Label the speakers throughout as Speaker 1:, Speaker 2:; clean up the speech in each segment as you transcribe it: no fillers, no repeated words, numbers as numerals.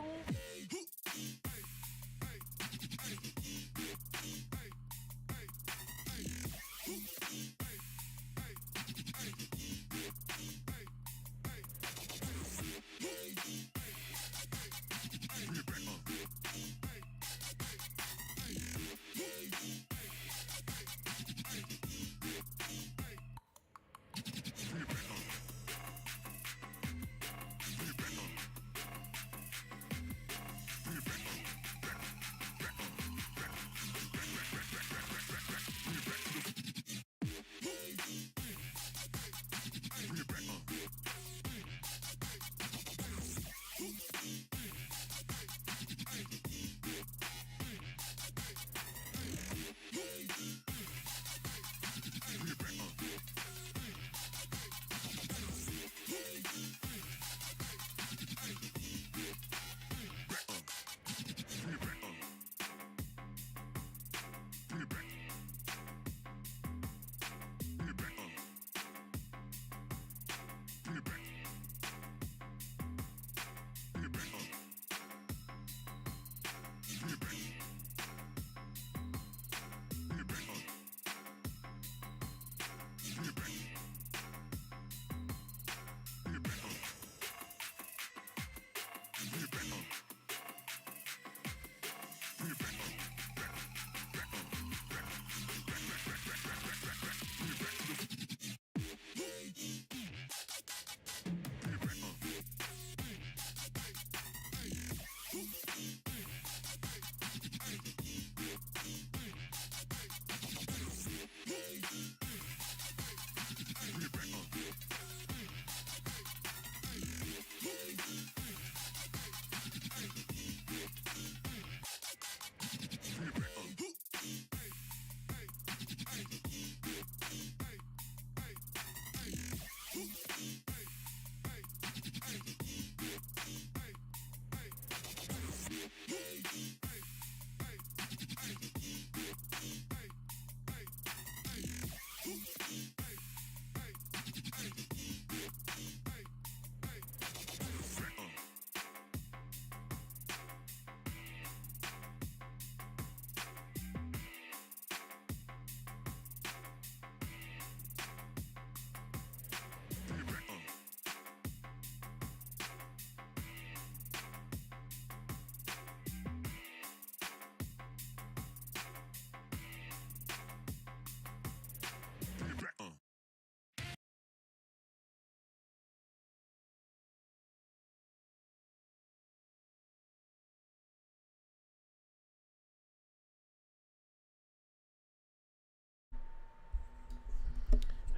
Speaker 1: son.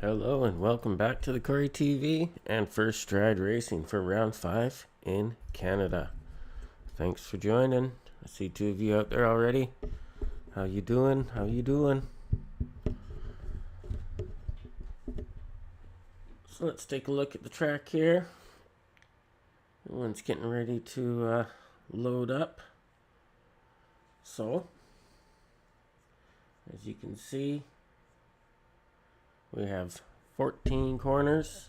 Speaker 2: Hello and welcome back to the Corey TV and First Stride Racing for round 5 in Canada. Thanks for joining. I see 2 of you out there already. How you doing? How you doing? So let's take a look at the track here. Everyone's getting ready to load up. So, as you can see, we have 14 corners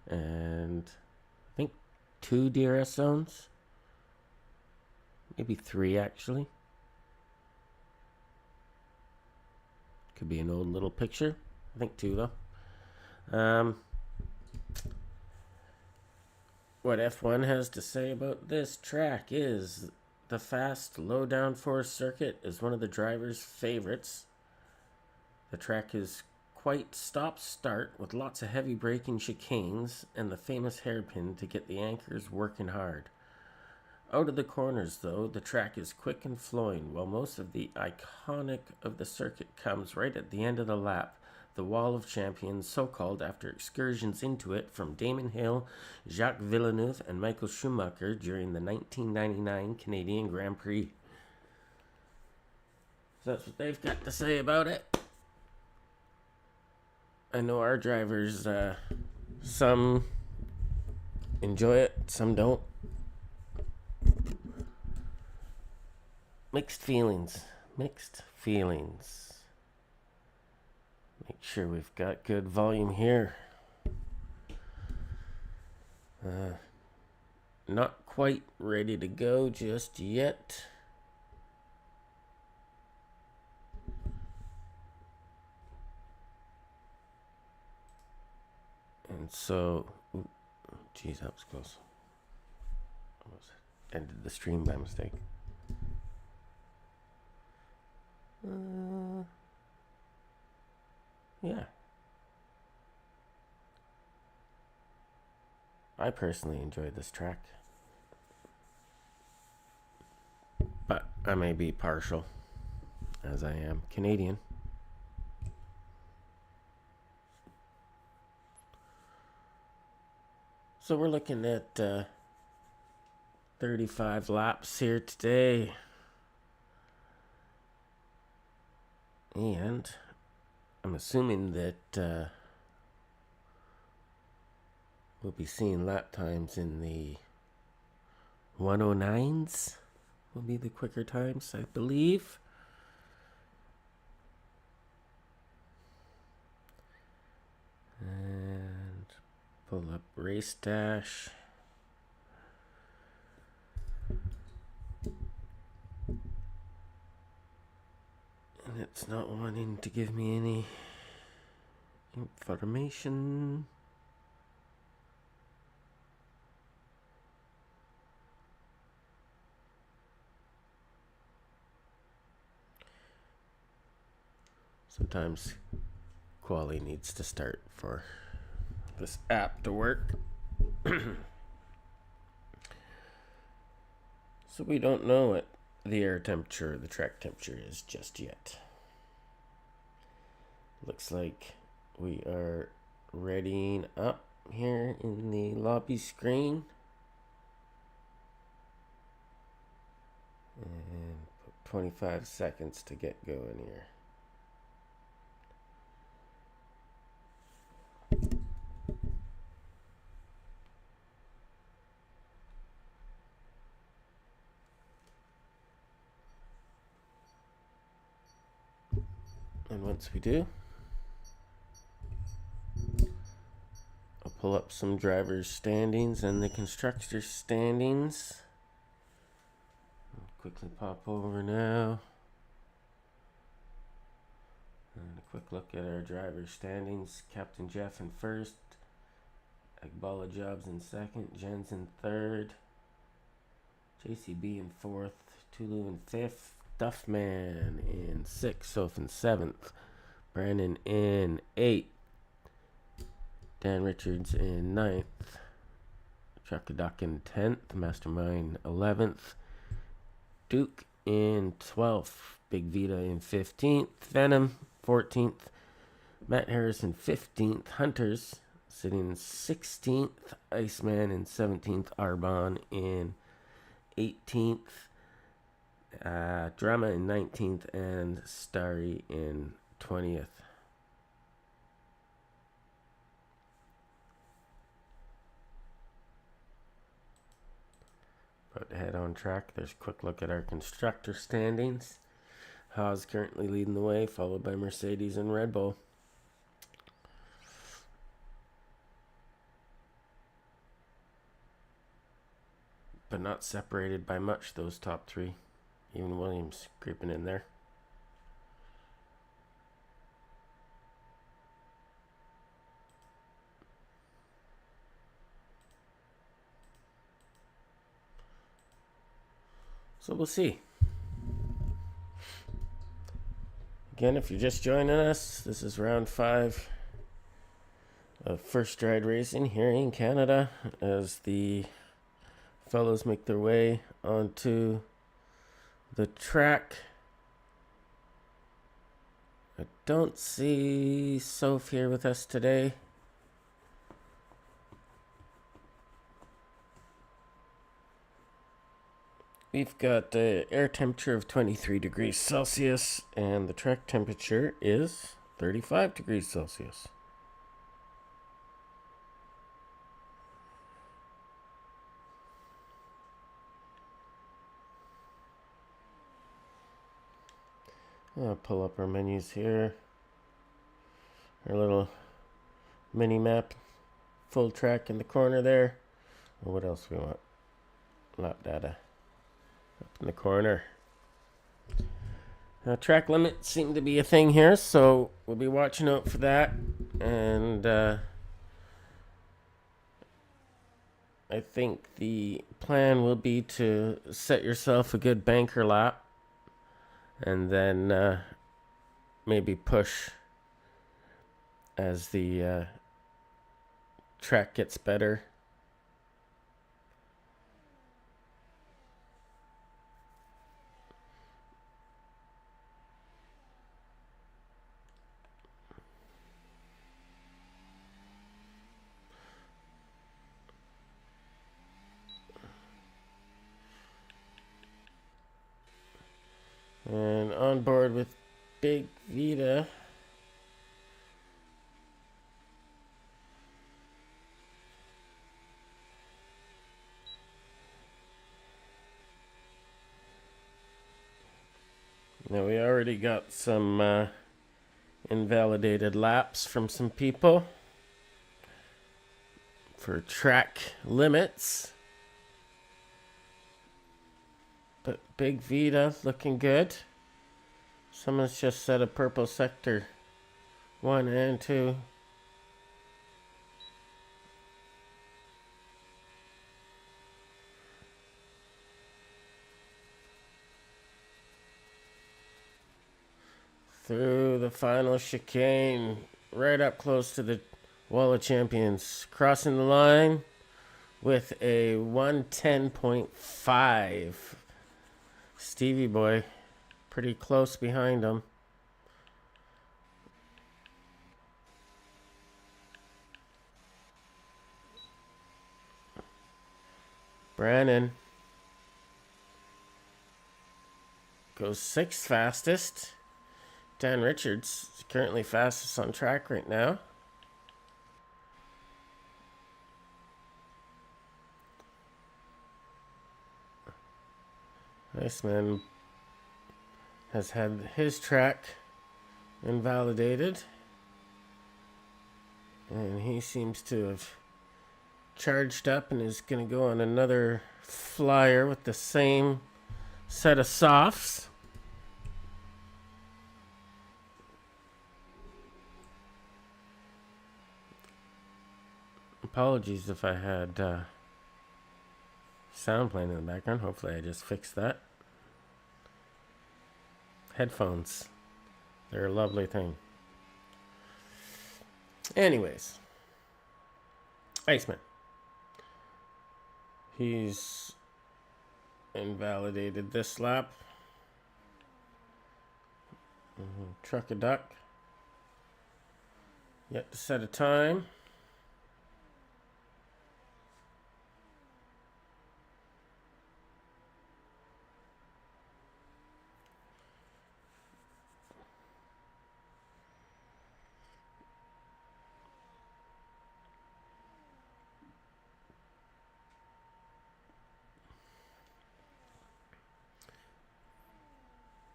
Speaker 2: and I think 2 DRS zones. Maybe 3 actually. Could be an old little picture. I think 2 though. What F1 has to say about this track is the fast low downforce circuit is one of the driver's favorites. The track is quite stop-start with lots of heavy braking chicanes and the famous hairpin to get the anchors working hard. Out of the corners though, the track is quick and flowing, while most of the iconic of the circuit comes right at the end of the lap, the Wall of Champions, so called after excursions into it from Damon Hill, Jacques Villeneuve and Michael Schumacher during the 1999 Canadian Grand Prix. So that's what they've got to say about it. I know our drivers, some enjoy it, some don't. Mixed feelings. Make sure we've got good volume here. Not quite ready to go just yet. And so, geez, that was close. Almost ended the stream by mistake. Yeah. I personally enjoyed this track. But I may be partial, as I am Canadian. So we're looking at 35 laps here today. And I'm assuming that we'll be seeing lap times in the 109s will be the quicker times, I believe. And pull up Race Dash. And it's not wanting to give me any information. Sometimes quality needs to start for this app to work. So we don't know what the air temperature, the track temperature is just yet. Looks like we are readying up here in the lobby screen. And 25 seconds to get going here. And once we do, I'll pull up some drivers' standings and the constructors' standings. I'll quickly pop over now. And a quick look at our drivers' standings. Captain Jeff in first. Agbala Jobs in second. Jens in third. JCB in fourth. Tulu in fifth. Duffman in sixth. Soph in seventh. Brandon in eighth. Dan Richards in ninth. Chuckaduck in 10th. Mastermind 11th. Duke in 12th. Big Vita in 15th. Venom 14th. Matt Harrison 15th. Hunters sitting in 16th. Iceman in 17th. Arbon in 18th. Drama in 19th. And Starry in 20th. About to head on track. There's a quick look at our constructor standings. Haas currently leading the way, followed by Mercedes and Red Bull. But not separated by much, those top three. Even Williams creeping in there. So we'll see. Again, if you're just joining us, this is round 5 of First Stride Racing here in Canada as the fellows make their way onto the track. I don't see Soph here with us today. We've got an air temperature of 23 degrees Celsius, and the track temperature is 35 degrees Celsius. I'll pull up our menus here. Our little mini map, full track in the corner there. Or what else we want? lap data up in the corner. Track limits seem to be a thing here, so we'll be watching out for that. And I think the plan will be to set yourself a good banker lap and then maybe push as the track gets better. And on board with Big Vita. Now we already got some invalidated laps from some people for track limits. But Big Vita looking good. Someone's just set a purple sector 1 and 2. Through the final chicane, right up close to the Wall of Champions. Crossing the line with a 110.5. Stevie Boy, pretty close behind him. Brannon goes 6th fastest. Dan Richards is currently fastest on track right now. Iceman has had his track invalidated, and he seems to have charged up and is going to go on another flyer with the same set of softs. Apologies if I had sound playing in the background. Hopefully I just fixed that. Headphones. They're a lovely thing. Anyways. Iceman. He's invalidated this lap. Truck a duck. Yet to set a time.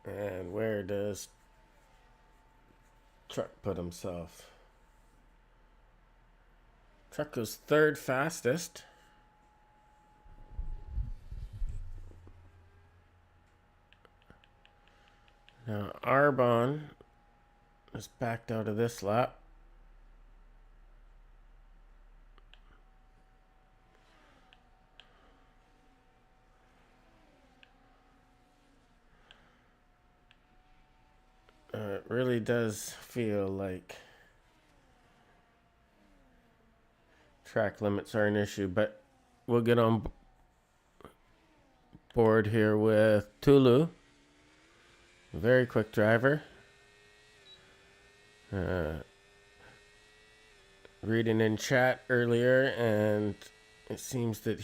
Speaker 2: And where does Truck put himself? Truck goes 3rd fastest. Now Arbonne is backed out of this lap. It really does feel like track limits are an issue, but we'll get on board here with Tulu. Very quick driver. Reading in chat earlier, and it seems that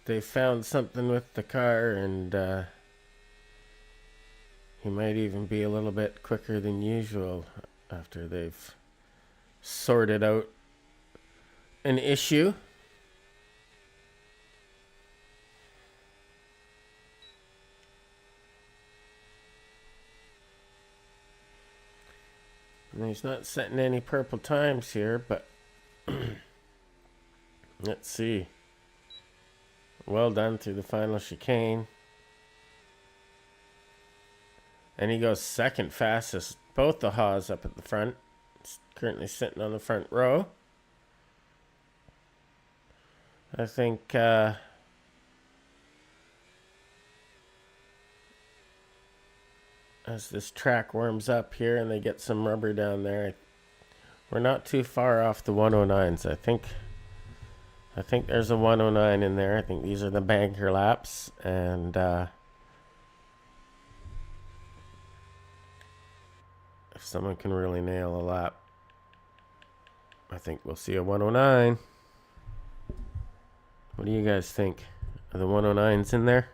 Speaker 2: they found something with the car, and he might even be a little bit quicker than usual after they've sorted out an issue. And he's not setting any purple times here, but let's see. Well done through the final chicane. And he goes second fastest. Both the Haas up at the front. He's currently sitting on the front row. I think as this track warms up here and they get some rubber down there, we're not too far off the 109s. I think there's a 109 in there. I think these are the banker laps, and if someone can really nail a lap, I think we'll see a 109. What do you guys think? Are the 109s in there?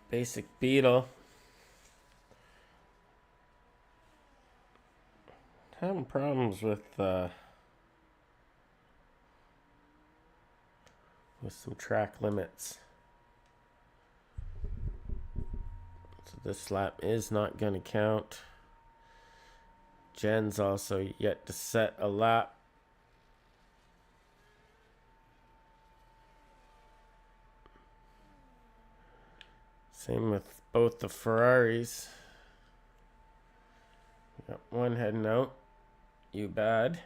Speaker 2: Basic Beetle. Having problems with some track limits. So this lap is not going to count. Jen's also yet to set a lap. Same with both the Ferraris. We got one heading out. You bad.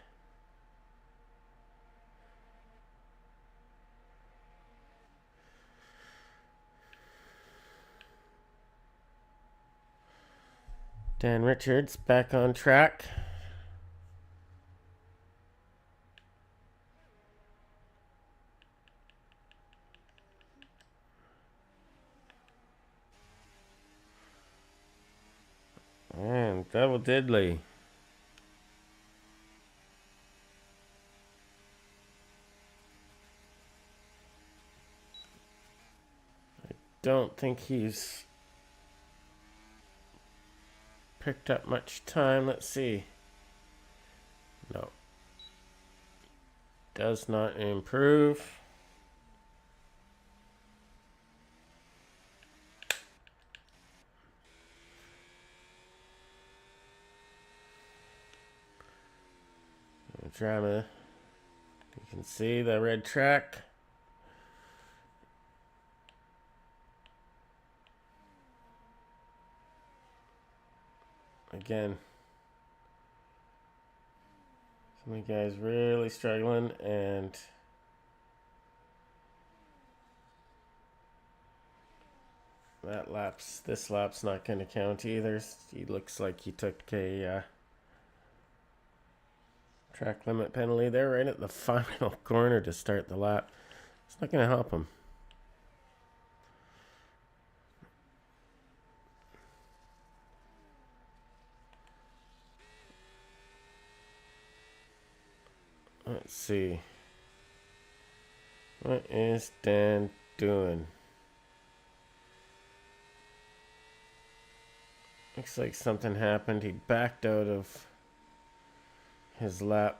Speaker 2: Dan Richards back on track. And double diddly. I don't think he's picked up much time. Let's see. No. Does not improve. Drama. You can see the red track. Again, some of the guys really struggling, and this lap's not going to count either. He looks like he took a track limit penalty there right at the final corner to start the lap. It's not going to help him. Let's see. What is Dan doing? Looks like something happened. He backed out of his lap,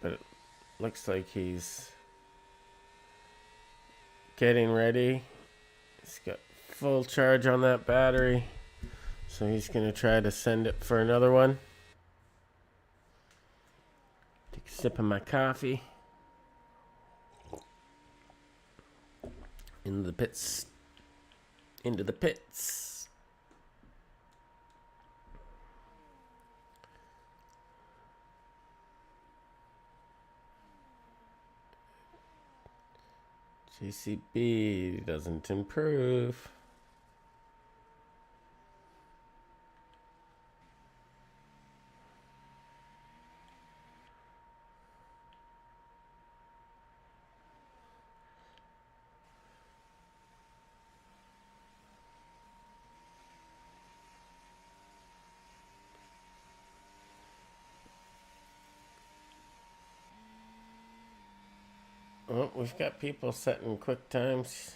Speaker 2: but it looks like he's getting ready. He's got full charge on that battery, so he's going to try to send it for another one. Take a sip of my coffee. Into the pits. Into the pits. JCB doesn't improve. Oh, we've got people setting quick times.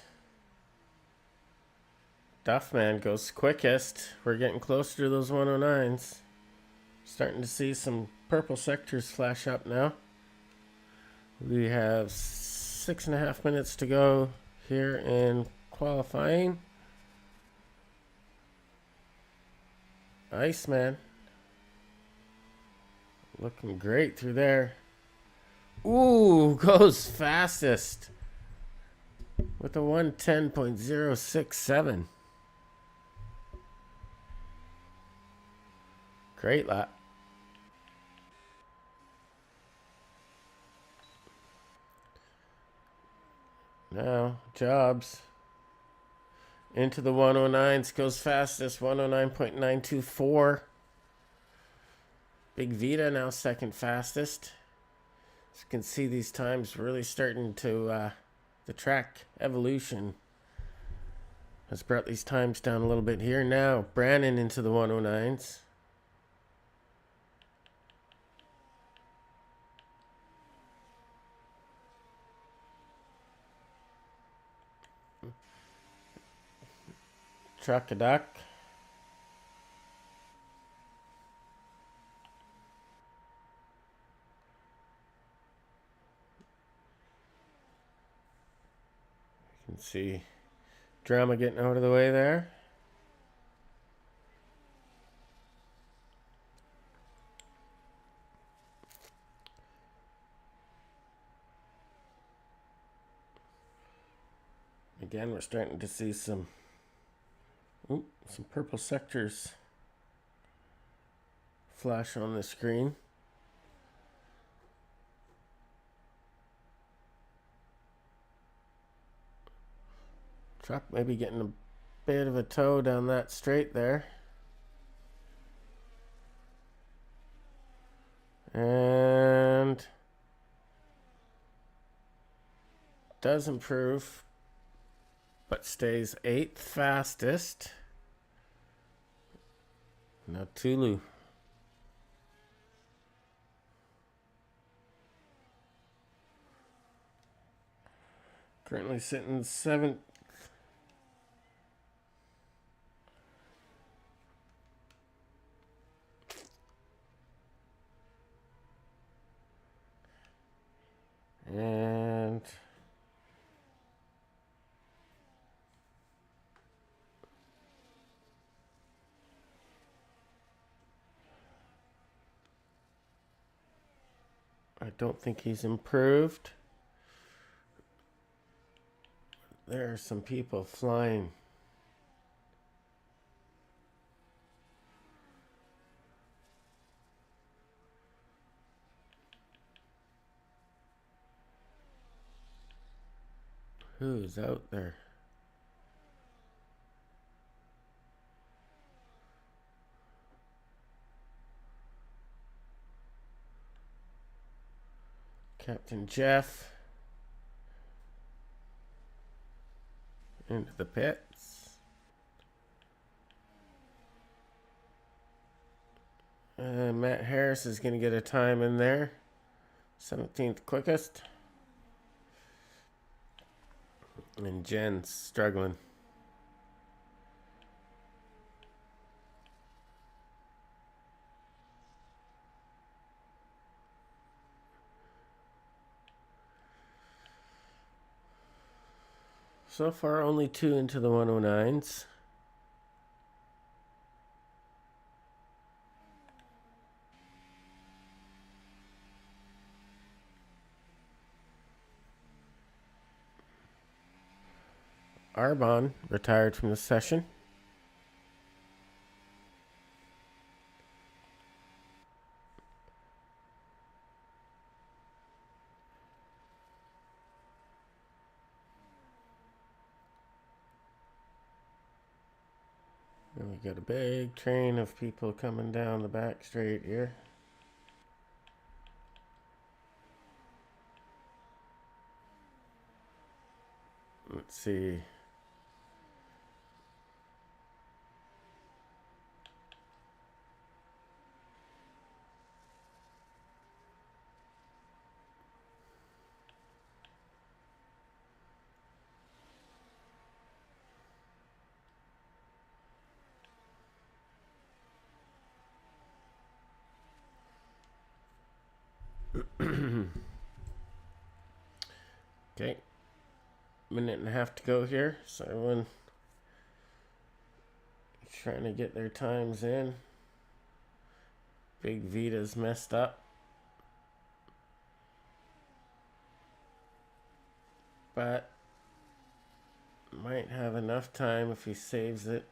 Speaker 2: Duffman goes quickest. We're getting closer to those 109s. Starting to see some purple sectors flash up now. We have 6.5 minutes to go here in qualifying. Iceman looking great through there. Ooh, goes fastest with a 110.067. Great lap. Now, Jobs into the 109s, goes fastest, 109.924. Big Vita now second fastest. As you can see, these times really starting to, the track evolution has brought these times down a little bit here. Now, Brannon into the 109s. Truck-a-duck. You can see Drama getting out of the way there. Again, we're starting to see some purple sectors flash on the screen. Truck maybe getting a bit of a toe down that straight there. And does improve, but stays 8th fastest. Now Tulu. Currently sitting 7th. And I don't think he's improved. There are some people flying. Who's out there? Captain Jeff into the pits. And Matt Harris is going to get a time in there. 17th quickest. And Jen's struggling. So far, only 2 into the 109s. Arbon retired from the session. And we got a big train of people coming down the back straight here. Let's see. Okay. minute and a half to go here, so everyone trying to get their times in. Big Vita's messed up, but might have enough time if he saves it.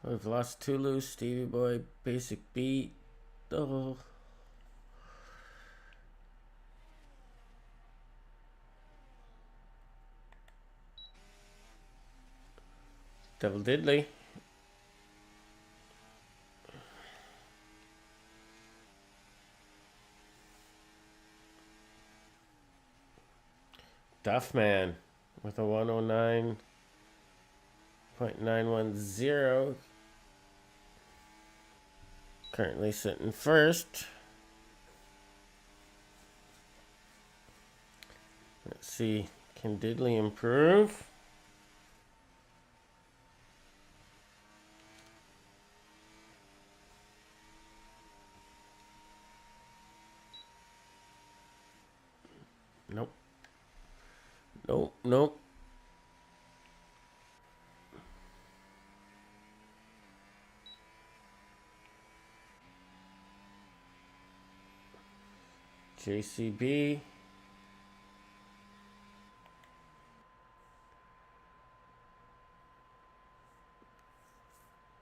Speaker 2: We've lost Tulu, Stevie Boy, Basic Beat. Oh. Devil Diddley. Duffman with a 109.910. Currently sitting first. Let's see. Can Diddley improve? Nope. Nope. JCB.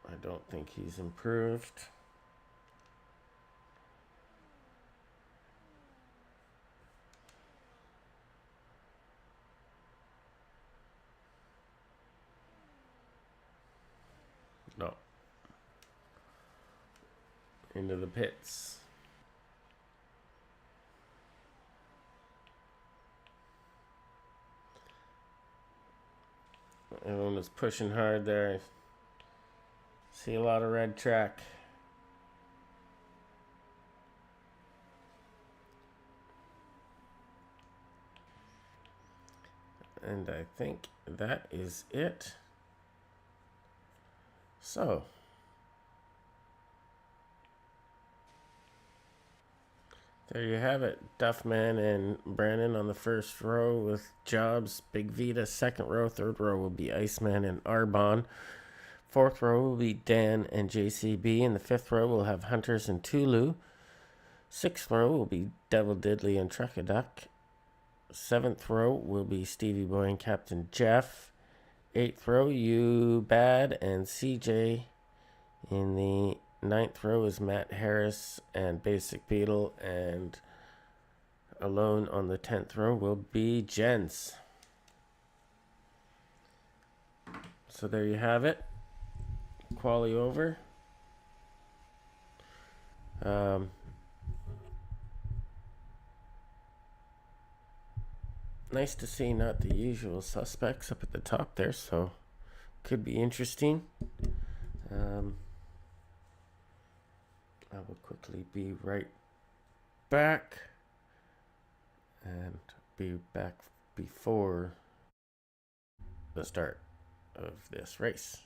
Speaker 2: I don't think he's improved. No. Into the pits. Everyone was pushing hard there. See a lot of red track. And I think that is it. So, there you have it. Duffman and Brandon on the first row with Jobs, Big Vita. Second row, third row will be Iceman and Arbon. Fourth row will be Dan and JCB. In the fifth row, we'll have Hunters and Tulu. Sixth row will be Devil Diddley and Truckaduck. Seventh row will be Stevie Boy and Captain Jeff. Eighth row, You Bad and CJ. In the ninth row is Matt Harris and Basic Beetle. And alone on the 10th row will be Jens. So there you have it. Quali over. Nice to see not the usual suspects up at the top there, so could be interesting. I will quickly be right back and be back before the start of this race.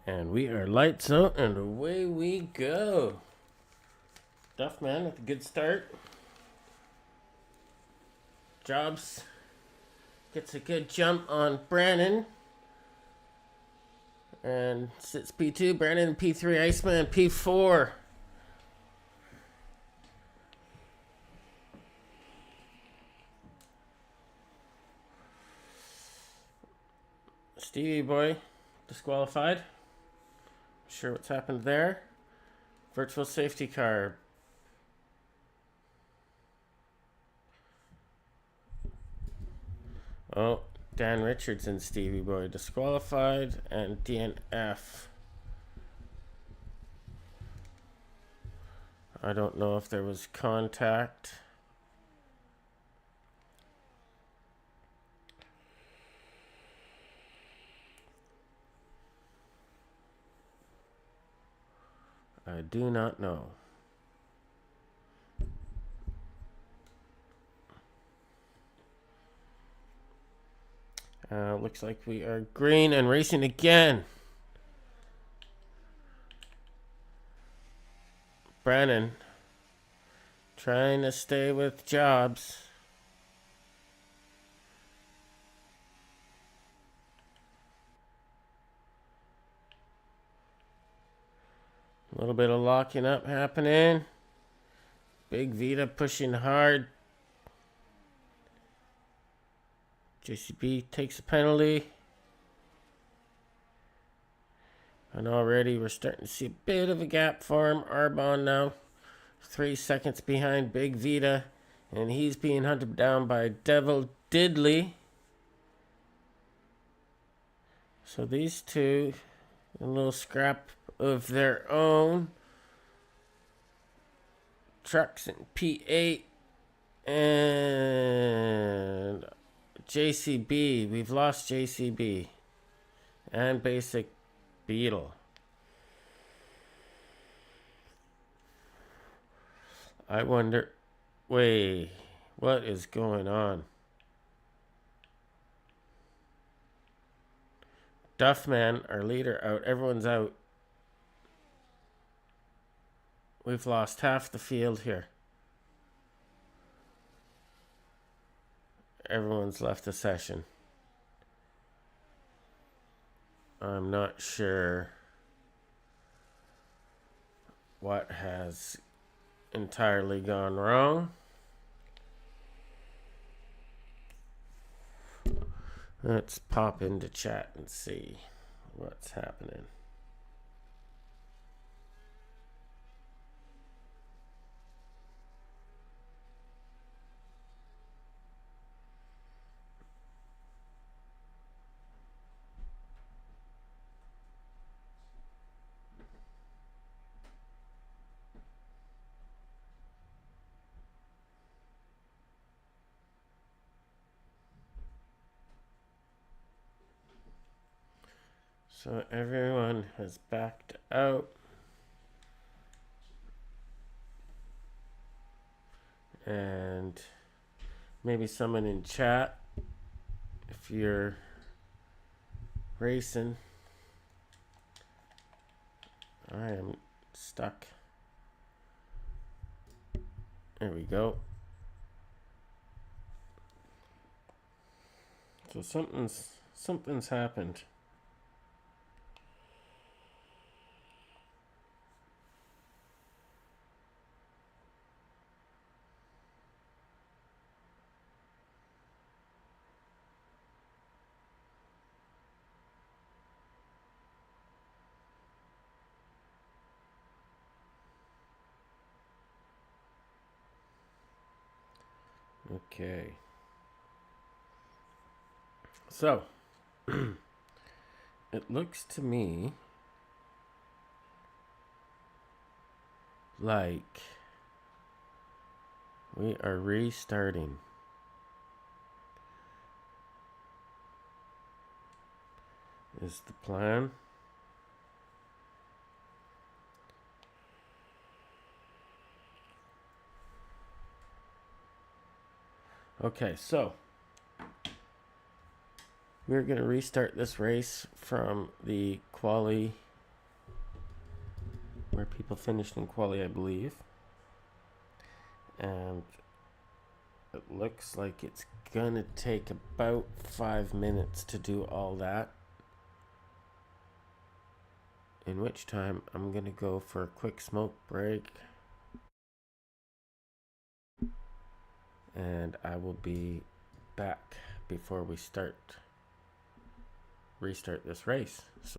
Speaker 2: And we are lights out and away we go. Duffman with a good start. Jobs gets a good jump on Brandon. And sits P2, Brandon P3, Iceman P4. Stevie Boy disqualified. Not sure what's happened there. Virtual safety car. Oh, Dan Richardson, Stevie Boy disqualified, and DNF. I don't know if there was contact. I do not know. Looks like we are green and racing again. Brandon trying to stay with Jobs. A little bit of locking up happening. Big Vita pushing hard. JCB takes a penalty. And already we're starting to see a bit of a gap for him. Arbon now 3 seconds behind Big Vita. And he's being hunted down by Devil Diddley. So these two, a little scrap of their own. Trucks in P8. And JCB. We've lost JCB. And Basic Beetle. I wonder, wait, what is going on? Duffman, our leader, out. Everyone's out. We've lost half the field here. Everyone's left the session. I'm not sure what has entirely gone wrong. Let's pop into chat and see what's happening. So everyone has backed out. And maybe someone in chat, if you're racing. I am stuck. There we go. So something's happened. Okay. So, it looks to me like we are restarting. Is the plan? Okay, so we're going to restart this race from the quali where people finished in quali, I believe. And it looks like it's gonna take about 5 minutes to do all that. In which time I'm gonna go for a quick smoke break. And I will be back before we restart this race. So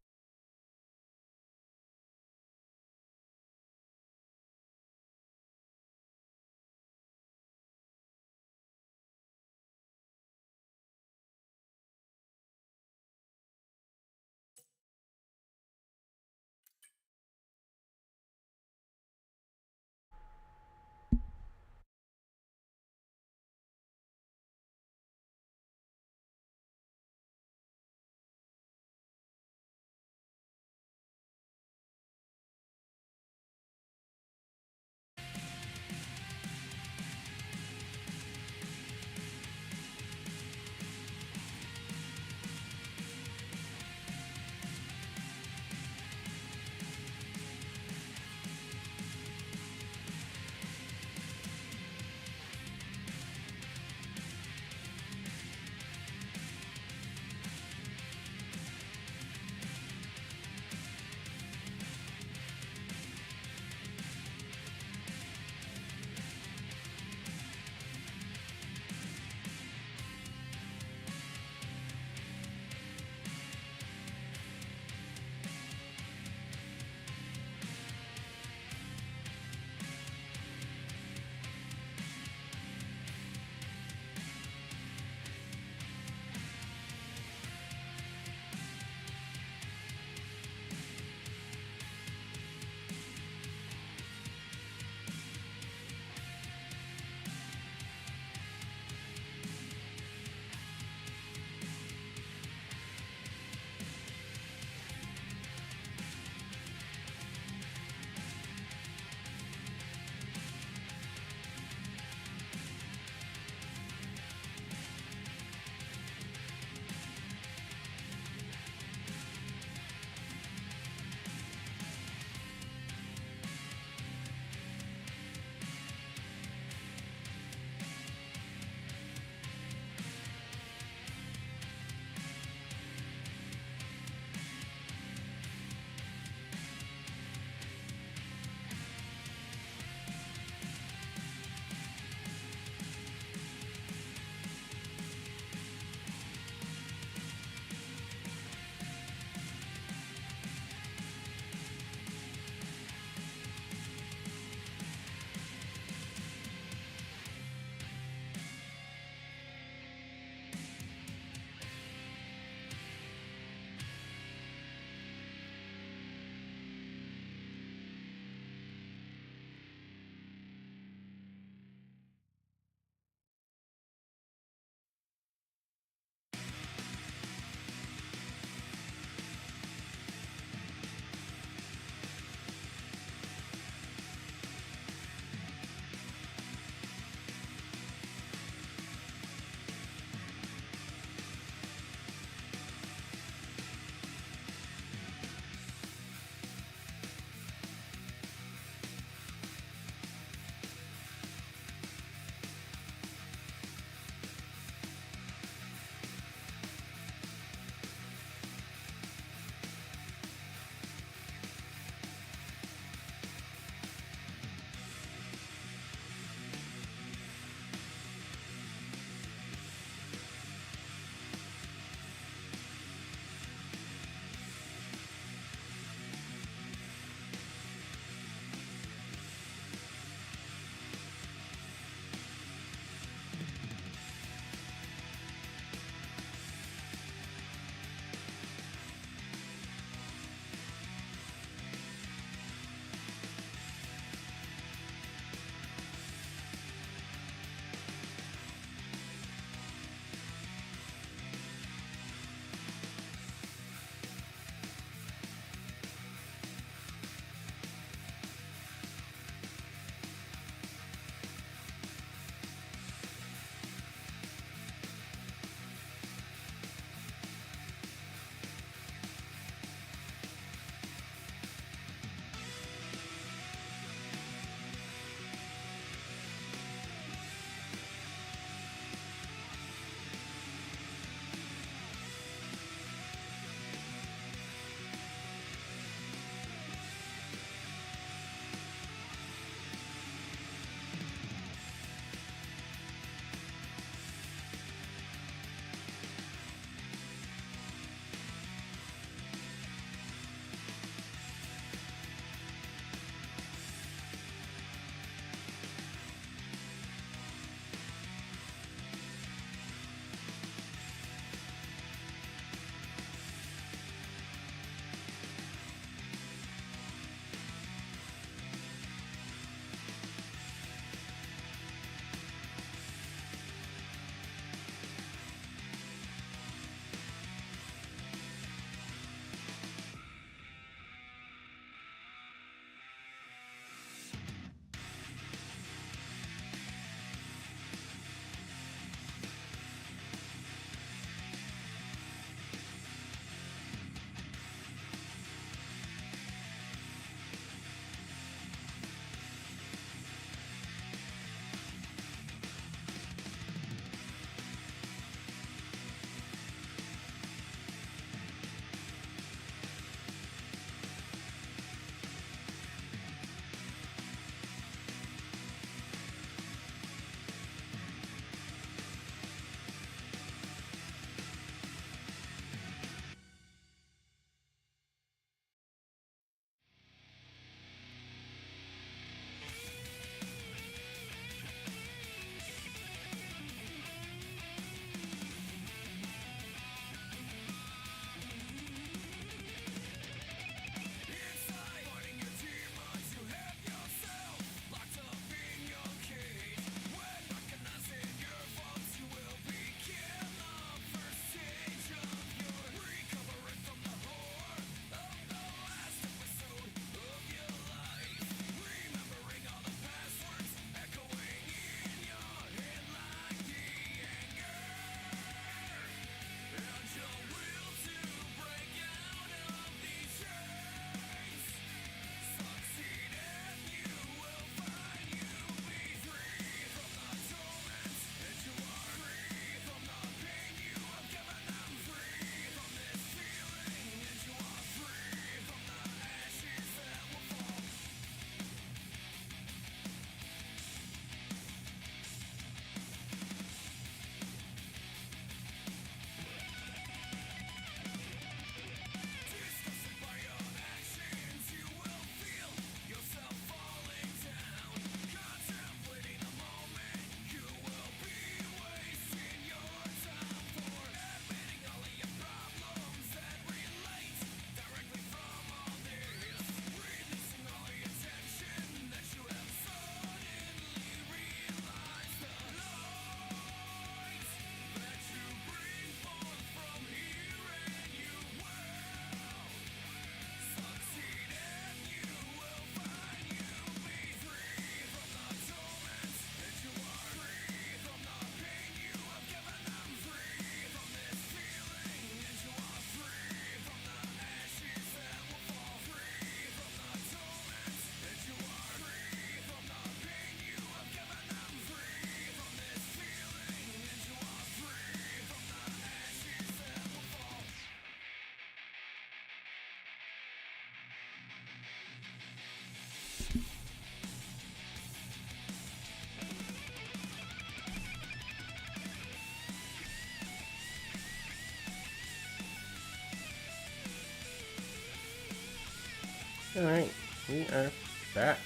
Speaker 2: Alright, we are back.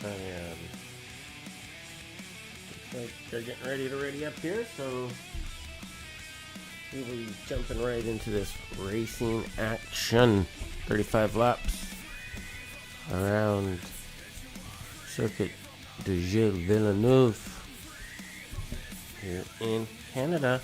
Speaker 2: Looks like they're getting ready to ready up here, so we'll be jumping right into this racing action. 35 laps around Circuit de Gilles Villeneuve here in Canada.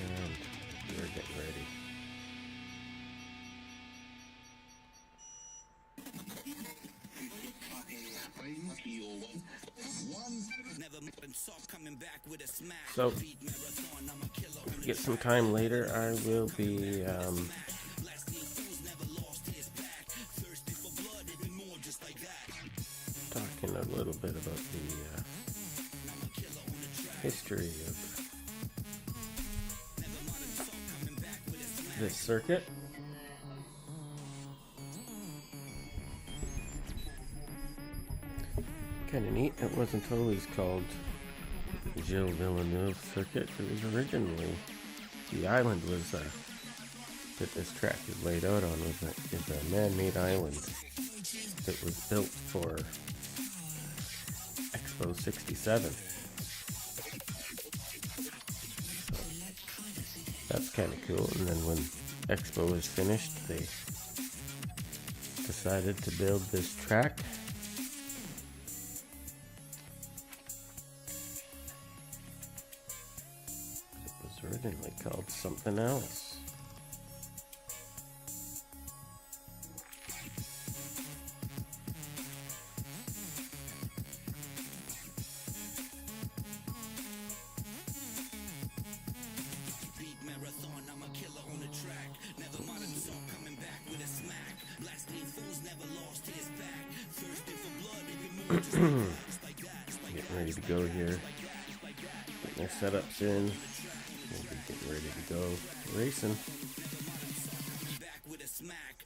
Speaker 2: And we're getting ready. So, if we get some time later, I will be talking a little bit about the history of this circuit. Kind of neat. It wasn't always called Gilles Villeneuve Circuit. It was originally, the island was that this track is laid out on is a man-made island that was built for Expo 67. So that's kind of cool. And then when Expo was finished, they decided to build this track. Originally called something else. Speed marathon, I'm a killer on the track. Never mind a song coming back with a smack. Blasting fools never lost his back. Thirsting for blood, even more just like that. Getting ready to go here. Getting their setups in. We'll be getting ready to go racing. Back with a smack.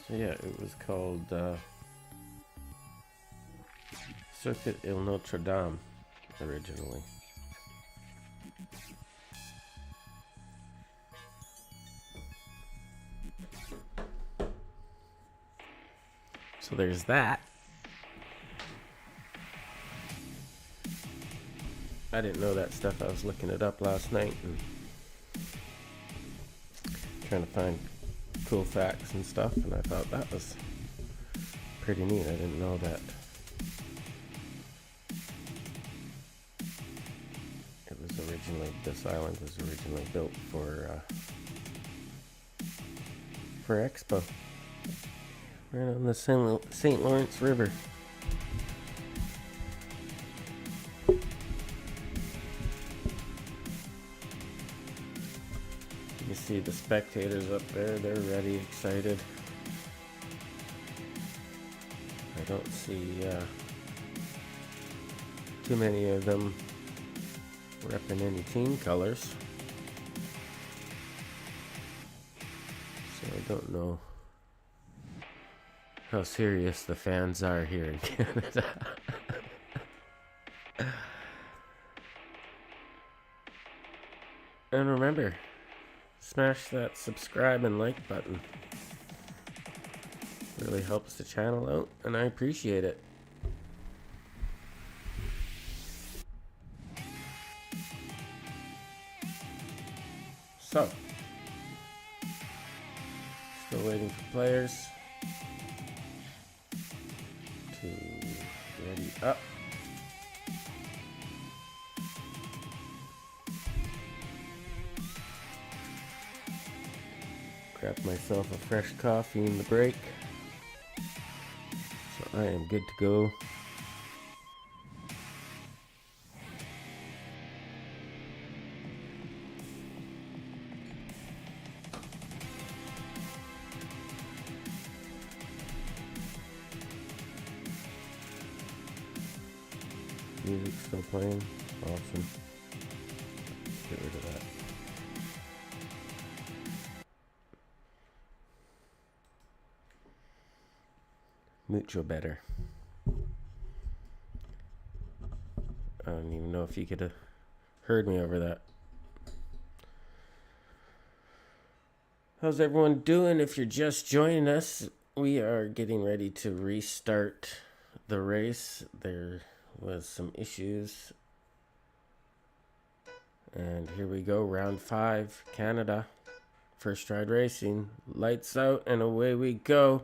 Speaker 2: So yeah, it was called Circuit Il Notre Dame originally. So there's that. I didn't know that stuff. I was looking it up last night and trying to find cool facts and stuff, and I thought that was pretty neat. I didn't know that it was originally, this island was originally built for Expo, right on the St. Lawrence River. You see the spectators up there, they're ready, excited. I don't see too many of them repping any team colors. So I don't know how serious the fans are here in Canada. And remember, smash that subscribe and like button. Really helps the channel out, and I appreciate it. So, still waiting for players to ready up. Got myself a fresh coffee in the break. So I am good to go. Music still playing. Awesome. Get rid of that. Mucho better. I don't even know if you could have heard me over that. How's everyone doing? If you're just joining us, we are getting ready to restart the race. There was some issues. And here we go, round 5, Canada. First Ride Racing. Lights out and away we go.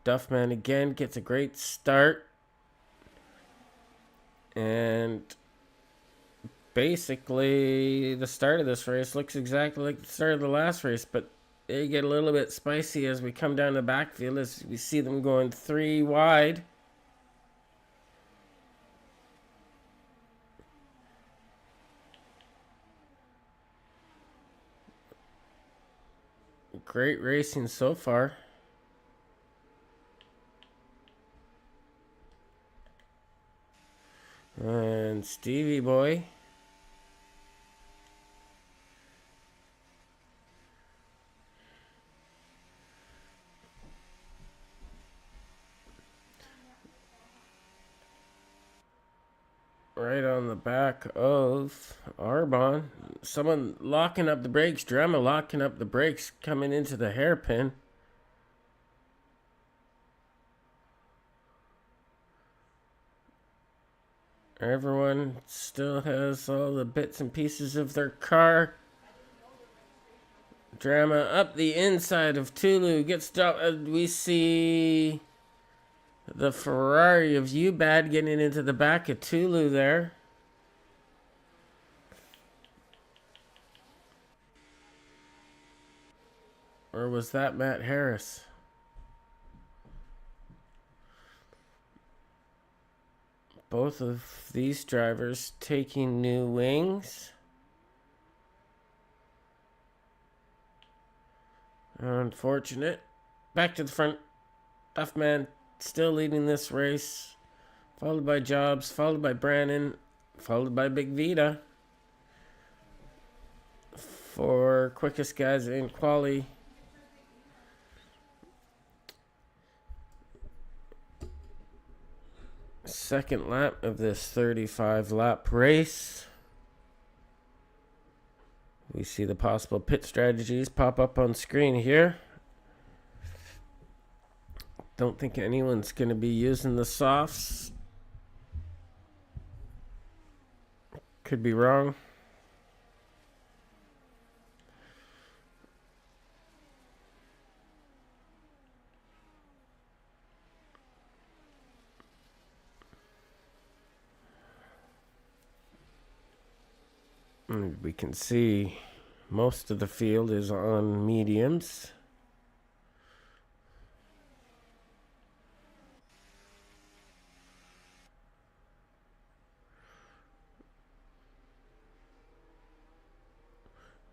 Speaker 2: Duffman again gets a great start. And basically the start of this race looks exactly like the start of the last race, but they get a little bit spicy as we come down the backfield as we see them going 3 wide. Great racing so far. And Stevie boy. Right on the back of Arbon. Someone locking up the brakes. Drama locking up the brakes coming into the hairpin. Everyone still has all the bits and pieces of their car. Drama up the inside of Tulu. Gets stopped. We see the Ferrari of Ubad getting into the back of Tulu there. Or was that Matt Harris? Both of these drivers taking new wings. Unfortunate. Back to the front. Duffman still leading this race. Followed by Jobs. Followed by Brannon. Followed by Big Vita. For quickest guys in quali. Second lap of this 35 lap race. We see the possible pit strategies pop up on screen here. Don't think anyone's going to be using the softs. Could be wrong. And we can see most of the field is on mediums.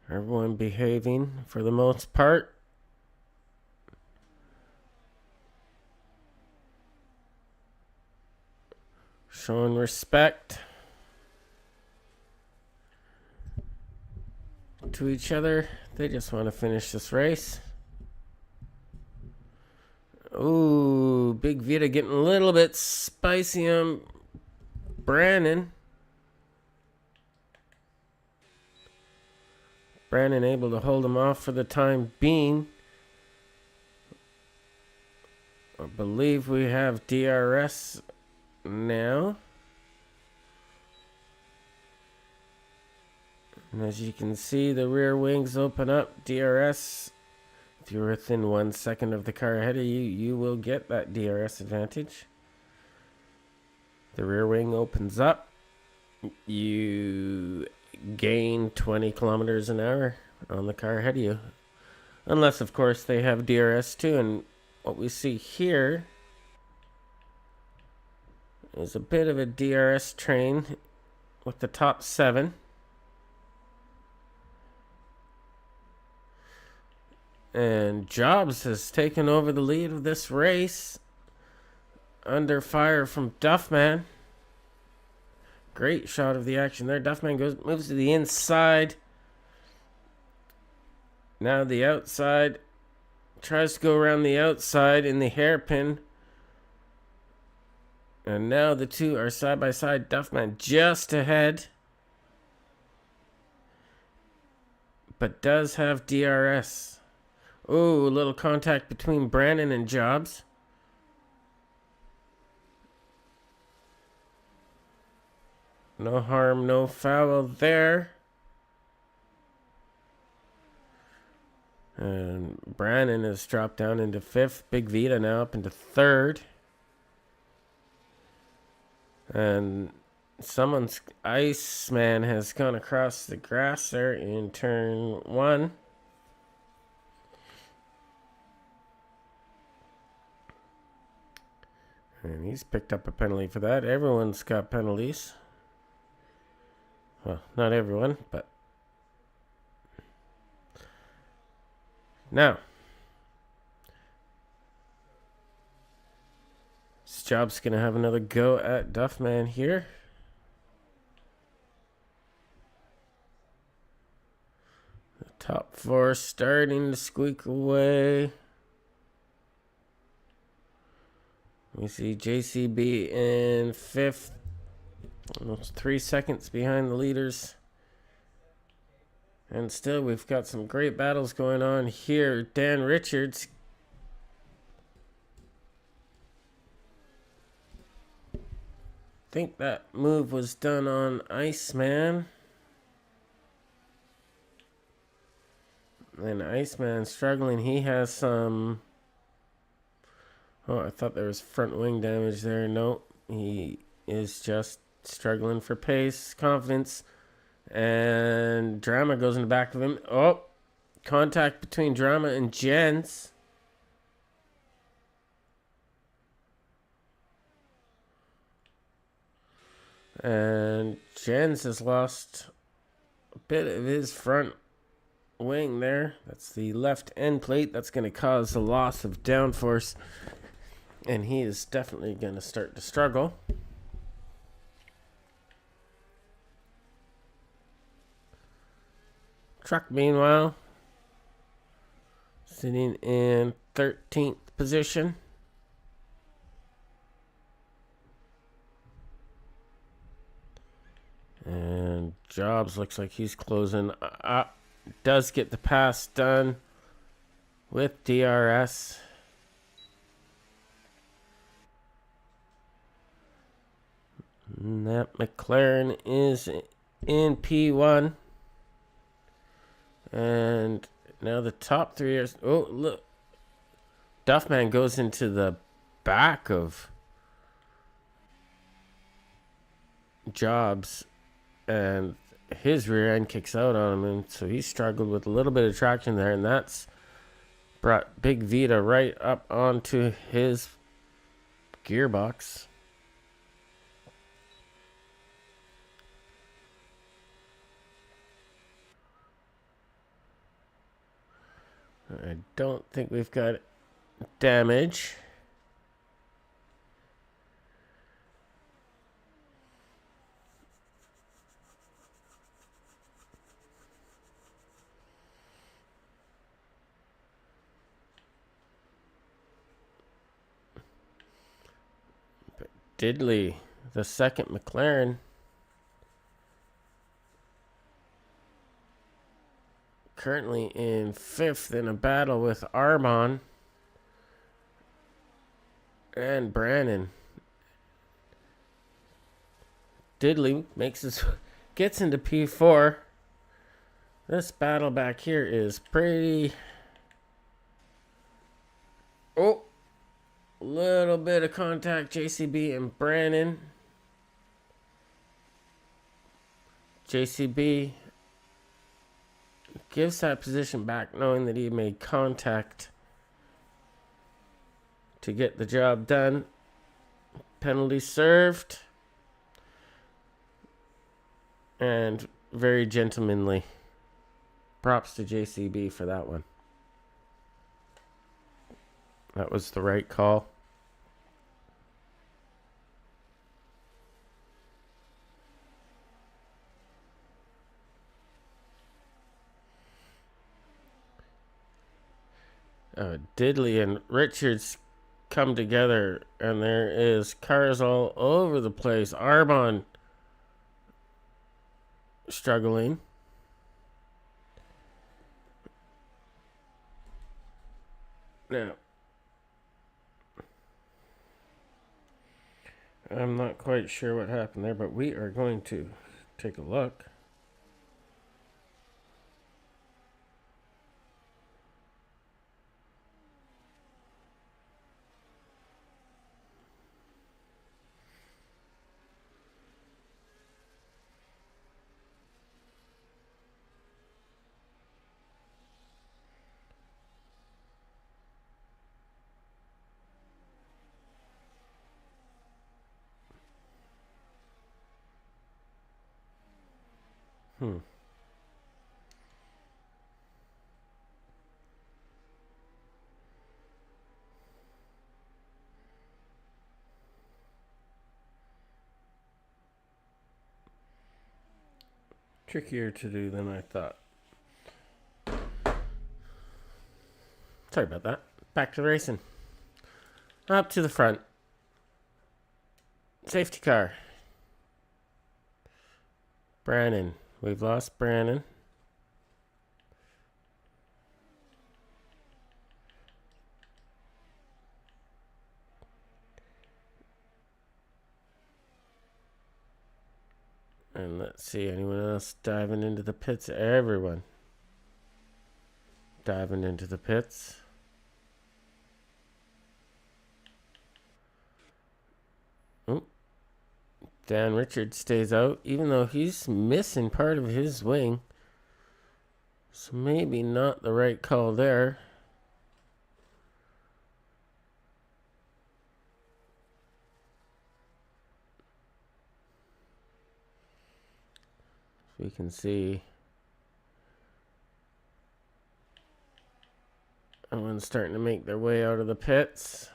Speaker 2: Everyone behaving for the most part. Showing respect to each other. They just want to finish this race. Ooh, Big Vita getting a little bit spicy on Brannon. Brannon able to hold him off for the time being. I believe we have DRS now. And as you can see, the rear wings open up. DRS, if you're within 1 second of the car ahead of you, you will get that DRS advantage. The rear wing opens up. You gain 20 kilometers an hour on the car ahead of you. Unless, of course, they have DRS too. And what we see here is a bit of a DRS train with the top 7. And Jobs has taken over the lead of this race. Under fire from Duffman. Great shot of the action there. Duffman moves to the inside. Now the outside. Tries to go around the outside in the hairpin. And now the two are side by side. Duffman just ahead. But does have DRS. Ooh, a little contact between Brandon and Jobs. No harm, no foul there. And Brandon has dropped down into 5th. Big Vita now up into 3rd. And someone's Iceman has gone across the grass there in turn 1. And he's picked up a penalty for that. Everyone's got penalties. Well, not everyone, but... Now. This Job's going to have another go at Duffman here. The top 4 starting to squeak away. We see JCB in 5th. Almost 3 seconds behind the leaders. And still, we've got some great battles going on here. Dan Richards. I think that move was done on Iceman. And Iceman struggling. He has some... Oh, I thought there was front wing damage there. No, he is just struggling for pace, confidence, and Drama goes in the back of him. Oh, contact between Drama and Jens. And Jens has lost a bit of his front wing there. That's the left end plate. That's going to cause a loss of downforce. And he is definitely going to start to struggle. Truck, meanwhile, sitting in 13th position. And Jobs looks like he's closing up. Does get the pass done with DRS. And that McLaren is in P1. And now the top 3 are... Oh, look. Duffman goes into the back of Jobs. And his rear end kicks out on him. And so he struggled with a little bit of traction there. And that's brought Big Vita right up onto his gearbox. I don't think we've got damage. But Diddley, the second McLaren, currently in 5th in a battle with Arbon and Brandon. Diddley gets into P4. This battle back here is pretty... Oh, a little bit of contact, JCB and Brandon. JCB gives that position back knowing that he made contact to get the job done. Penalty served. And very gentlemanly. Props to JCB for that one. That was the right call. Diddley and Richards come together, and there is cars all over the place. Arbon struggling. Now, I'm not quite sure what happened there, but we are going to take a look. Trickier to do than I thought. Sorry about that. Back to the racing. Up to the front. Safety car. Brannon. We've lost Brannon. And let's see, anyone else diving into the pits? Everyone diving into the pits. Oh, Dan Richards stays out, even though he's missing part of his wing. So maybe not the right call there. We can see everyone's starting to make their way out of the pits.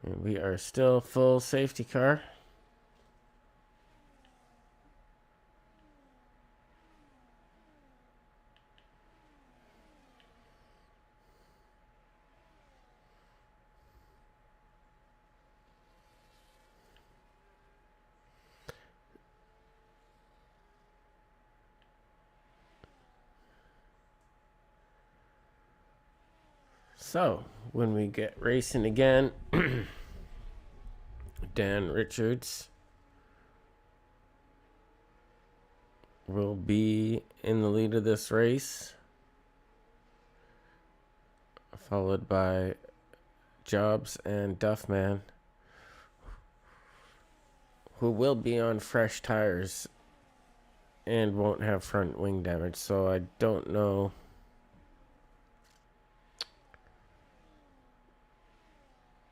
Speaker 2: And we are still full safety car. So, when we get racing again, Dan Richards will be in the lead of this race, followed by Jobs and Duffman, who will be on fresh tires and won't have front wing damage. So I don't know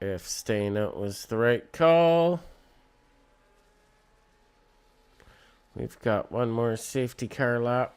Speaker 2: if staying out was the right call. We've got one more safety car lap.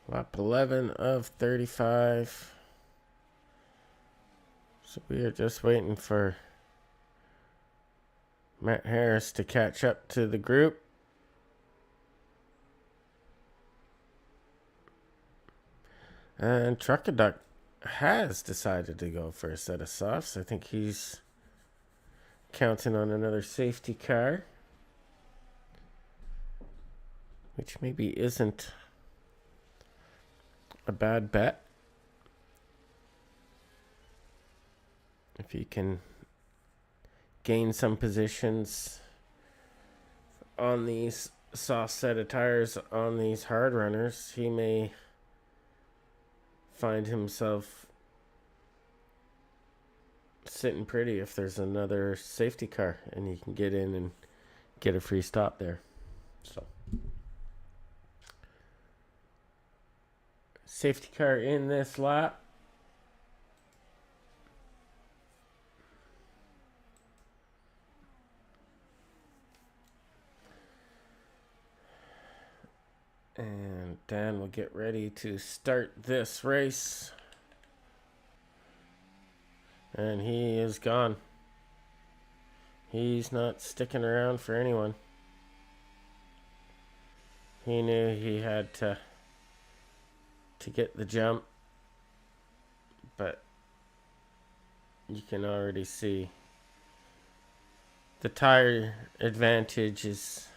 Speaker 2: Lap 11 of 35. So we are just waiting for Matt Harris to catch up to the group. And Truckaduck has decided to go for a set of softs. I think he's counting on another safety car, which maybe isn't a bad bet. If he can gain some positions on these soft set of tires on these hard runners, he may find himself sitting pretty if there's another safety car and he can get in and get a free stop there. So safety car in this lap. And Dan will get ready to start this race. And he is gone. He's not sticking around for anyone. He knew he had to get the jump. But you can already see the tire advantage is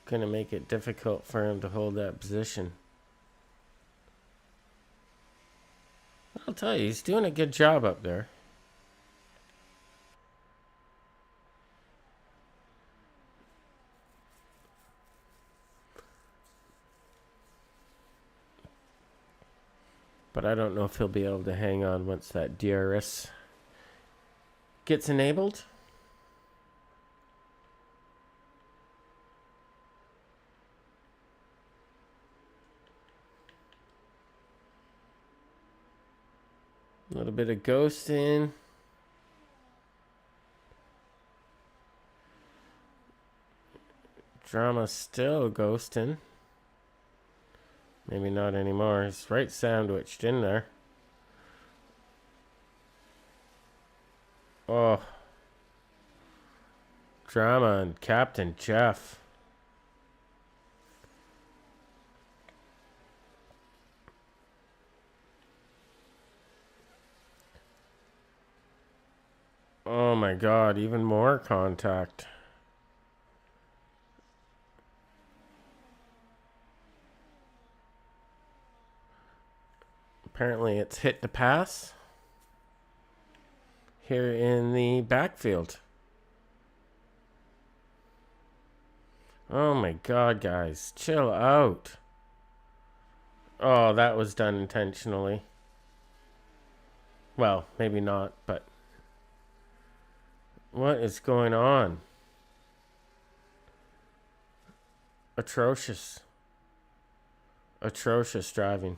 Speaker 2: going to make it difficult for him to hold that position. I'll tell you, he's doing a good job up there. But I don't know if he'll be able to hang on once that DRS gets enabled. A little bit of ghosting. Drama still ghosting. Maybe not anymore. He's right sandwiched in there. Oh. Drama and Captain Jeff. Oh my God, even more contact. Apparently it's hit to pass here in the backfield. Oh my God, guys, chill out. Oh, that was done intentionally. Well, maybe not, but what is going on? Atrocious. Atrocious driving.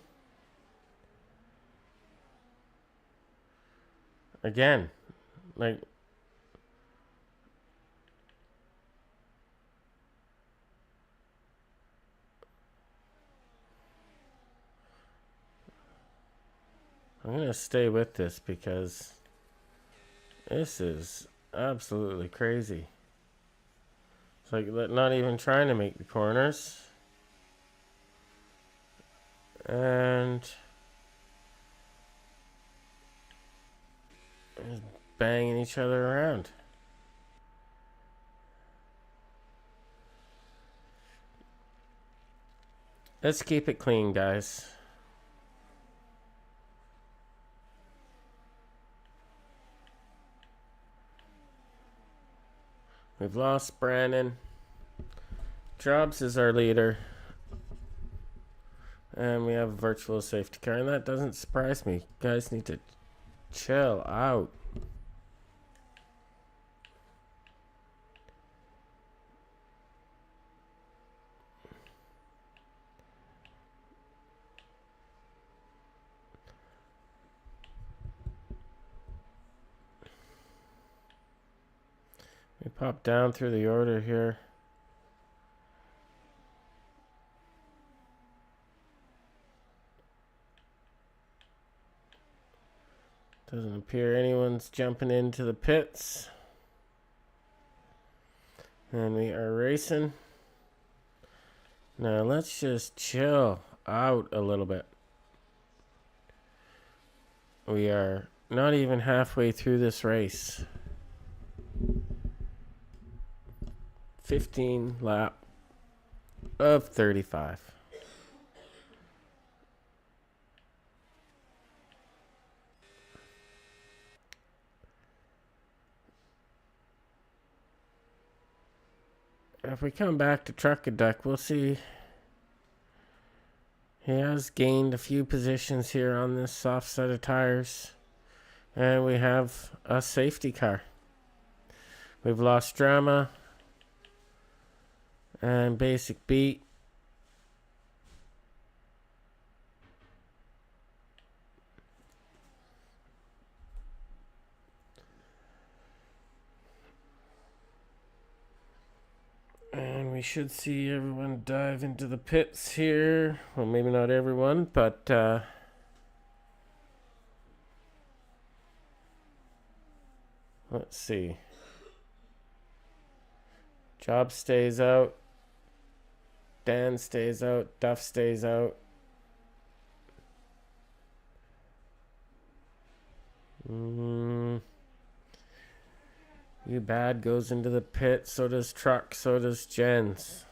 Speaker 2: Again, like, I'm going to stay with this because this is absolutely crazy. It's like not even trying to make the corners. And just banging each other around. Let's keep it clean, guys. We've lost Brandon. Jobs is our leader. And we have a virtual safety car, and that doesn't surprise me. You guys need to chill out. We pop down through the order here. Doesn't appear anyone's jumping into the pits. And we are racing. Now let's just chill out a little bit. We are not even halfway through this race. 15 lap of 35. If we come back to Truck a Duck, we'll see he has gained a few positions here on this soft set of tires. And we have a safety car. We've lost Drama and Basic Beat. And we should see everyone dive into the pits here. Well, maybe not everyone, but let's see. Job stays out. Dan stays out. Duff stays out. You Bad goes into the pit. So does Truck. So does Jens.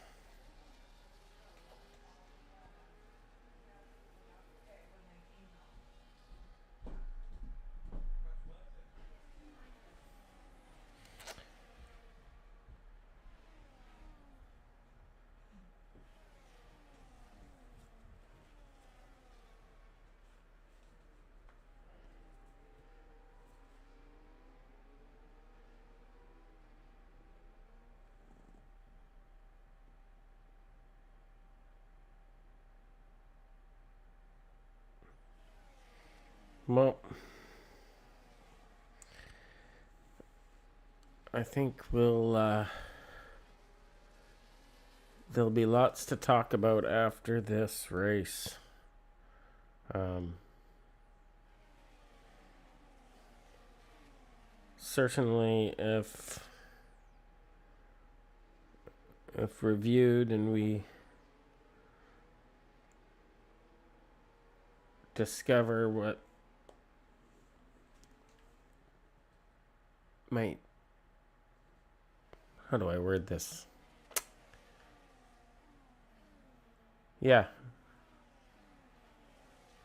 Speaker 2: Well, I think there'll be lots to talk about after this race. Certainly, if reviewed and we discover what might, how do I word this? Yeah.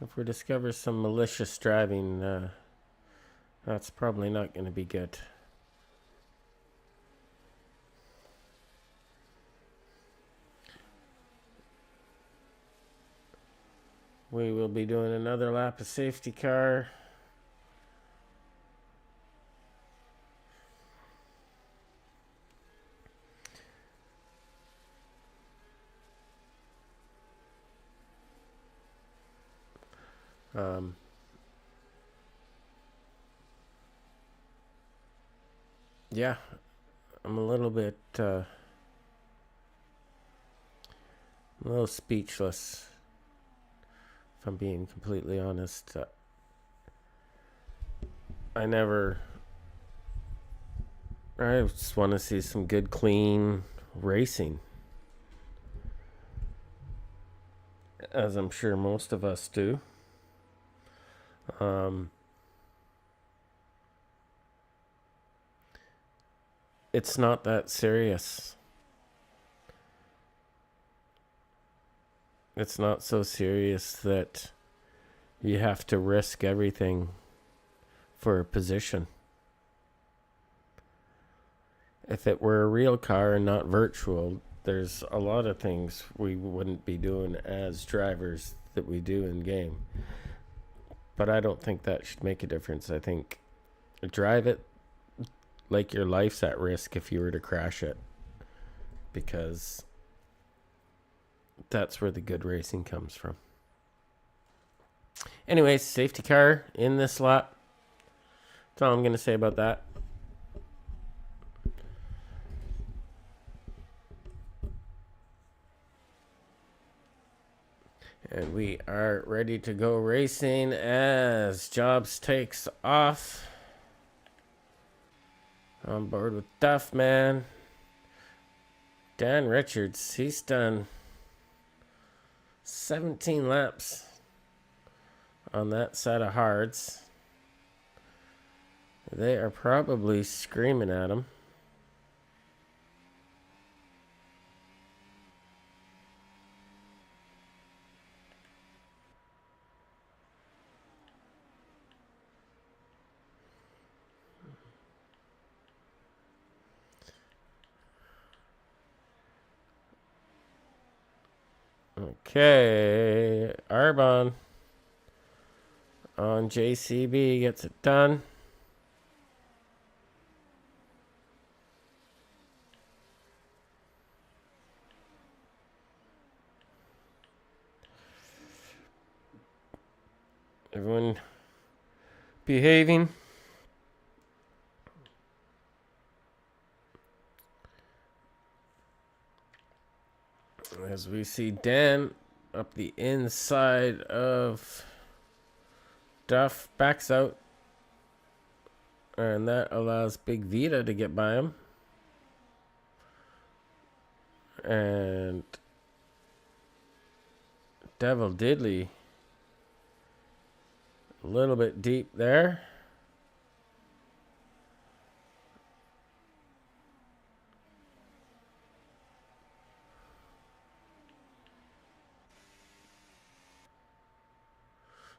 Speaker 2: If we discover some malicious driving, that's probably not going to be good. We will be doing another lap of safety car. Yeah, I'm a little bit, a little speechless, if I'm being completely honest. I just want to see some good, clean racing, as I'm sure most of us do. It's not that serious. It's not so serious that you have to risk everything for a position. If it were a real car and not virtual, there's a lot of things we wouldn't be doing as drivers that we do in game. But I don't think that should make a difference. I think drive it like your life's at risk if you were to crash it, because that's where the good racing comes from. Anyways, safety car in this lap. That's all I'm going to say about that. And we are ready to go racing as Jobs takes off. On board with Duff, man. Dan Richards, he's done 17 laps on that set of hards. They are probably screaming at him. Okay, Arbon on JCB gets it done. Everyone behaving. As we see Dan up the inside of Duff, backs out, and that allows Big Vita to get by him. And Devil Diddley a little bit deep there.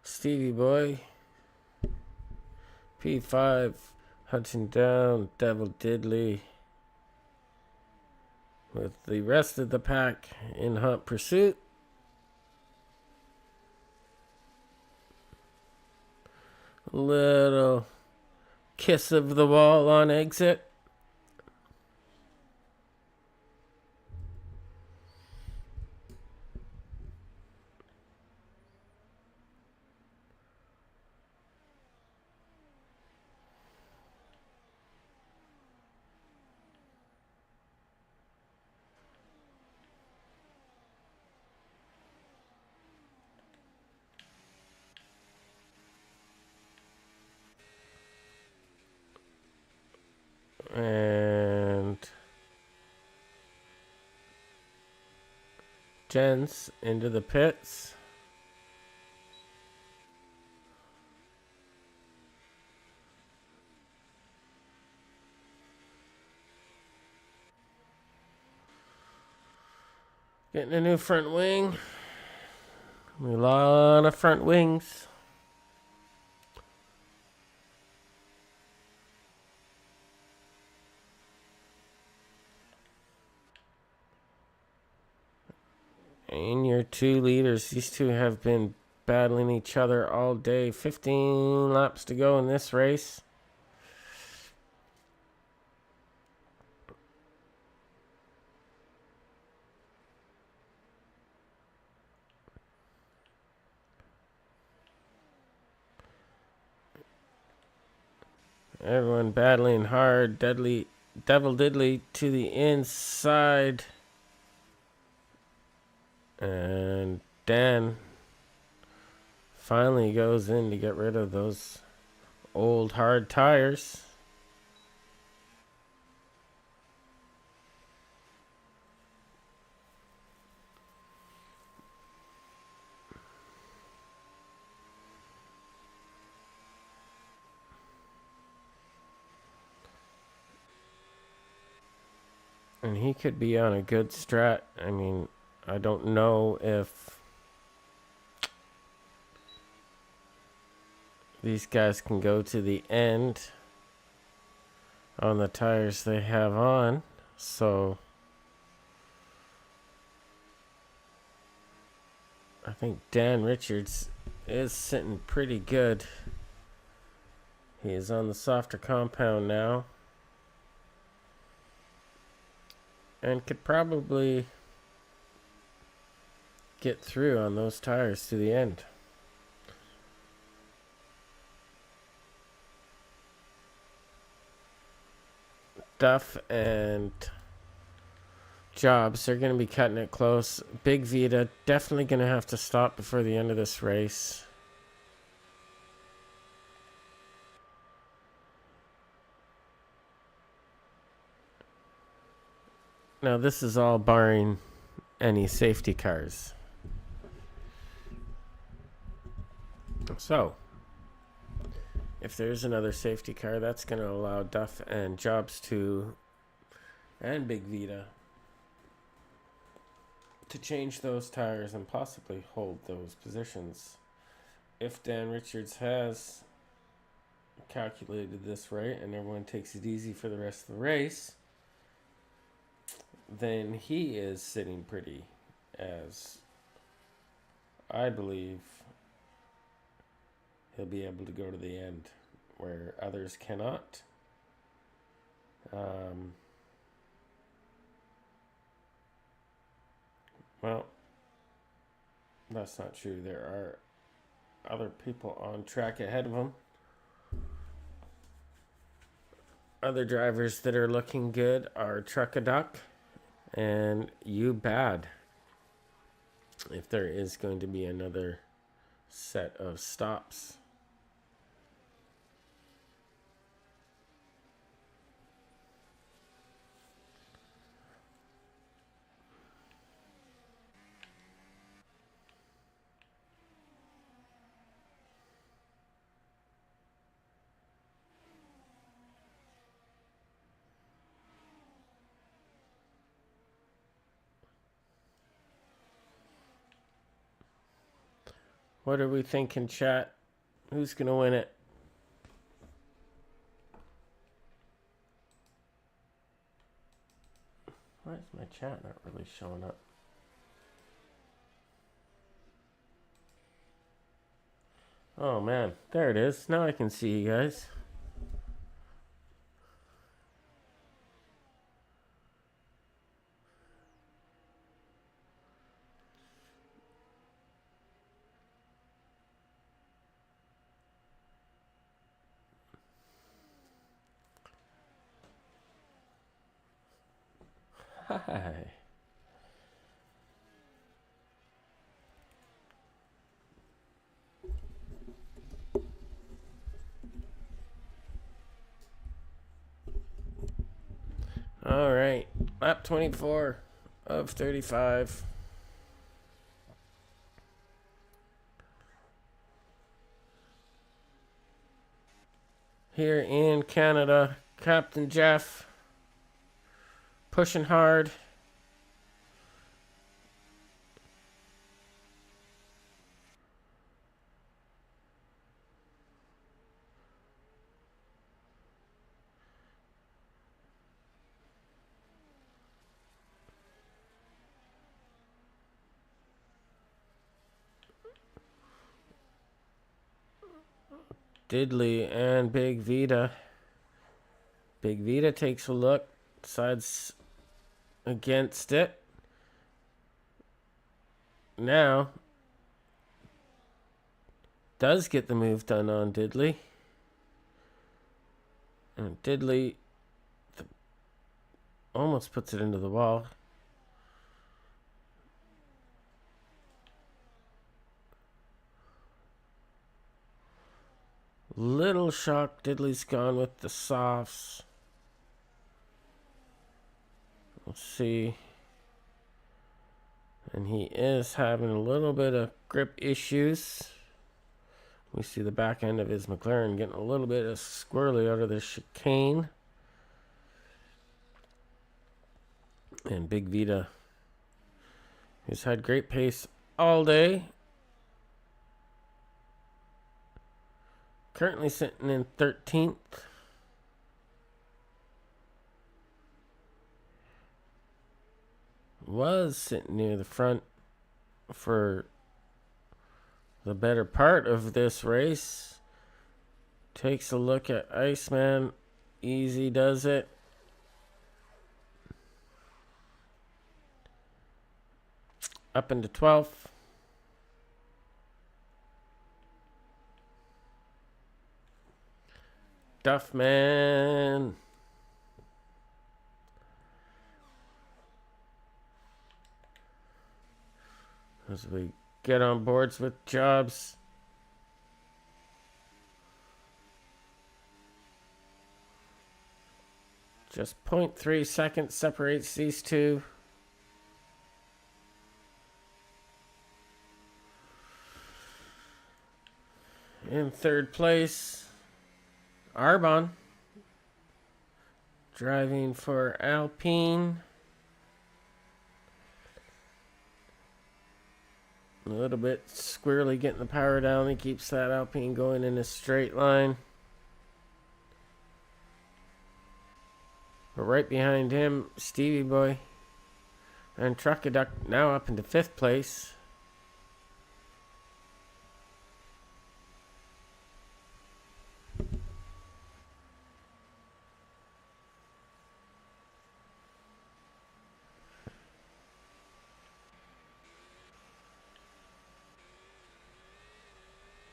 Speaker 2: Stevie Boy, P5, hunting down Devil Diddley with the rest of the pack in hot pursuit. Little kiss of the wall on exit. And Jens into the pits. Getting a new front wing. A lot of front wings. And your 2 leaders, these two have been battling each other all day. 15 laps to go in this race. Everyone battling hard. Devil Diddley to the inside. And Dan finally goes in to get rid of those old hard tires. And he could be on a good strat. I mean, I don't know if these guys can go to the end on the tires they have on. So I think Dan Richards is sitting pretty good. He is on the softer compound now. And could probably get through on those tires to the end. Duff and Jobs are going to be cutting it close. Big Vita definitely going to have to stop before the end of this race. Now, this is all barring any safety cars. So, if there's another safety car, that's going to allow Duff and Jobs and Big Vita to change those tires and possibly hold those positions. If Dan Richards has calculated this right and everyone takes it easy for the rest of the race, then he is sitting pretty, as I believe he'll be able to go to the end where others cannot. Well, that's not true. There are other people on track ahead of him. Other drivers that are looking good are Truckaduck and You Bad. If there is going to be another set of stops. What are we thinking, chat? Who's going to win it? Why is my chat not really showing up? Oh man, there it is. Now I can see you guys. Hi. All right, lap 24 of 35. Here in Canada, Captain Jeff pushing hard. Diddley and Big Vita. Big Vita takes a look, decides against it. Now, does get the move done on Diddley. And Diddley almost puts it into the wall. Little shock. Diddley's gone with the softs. We'll see. And he is having a little bit of grip issues. We see the back end of his McLaren getting a little bit of squirrely out of the chicane. And Big Vita, who's had great pace all day, currently sitting in 13th. Was sitting near the front for the better part of this race. Takes a look at Iceman. Easy does it. Up into 12th. Duffman. As we get on boards with Jobs. Just 0.3 seconds separates these two. In third place, Arbon, driving for Alpine. A little bit squirrely getting the power down. He keeps that Alpine going in a straight line. But right behind him, Stevie Boy and Truckaduck now up into fifth place.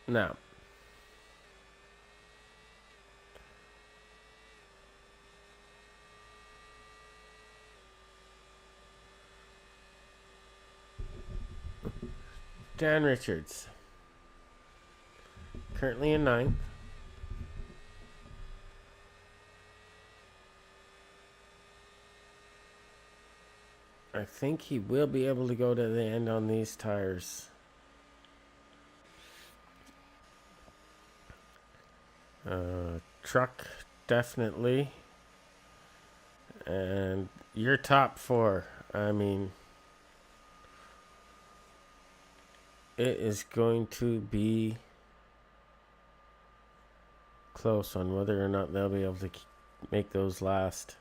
Speaker 2: Now, Dan Richards, currently in ninth. I think he will be able to go to the end on these tires. Truck, definitely. And your top four, I mean, it is going to be close on whether or not they'll be able to make those last.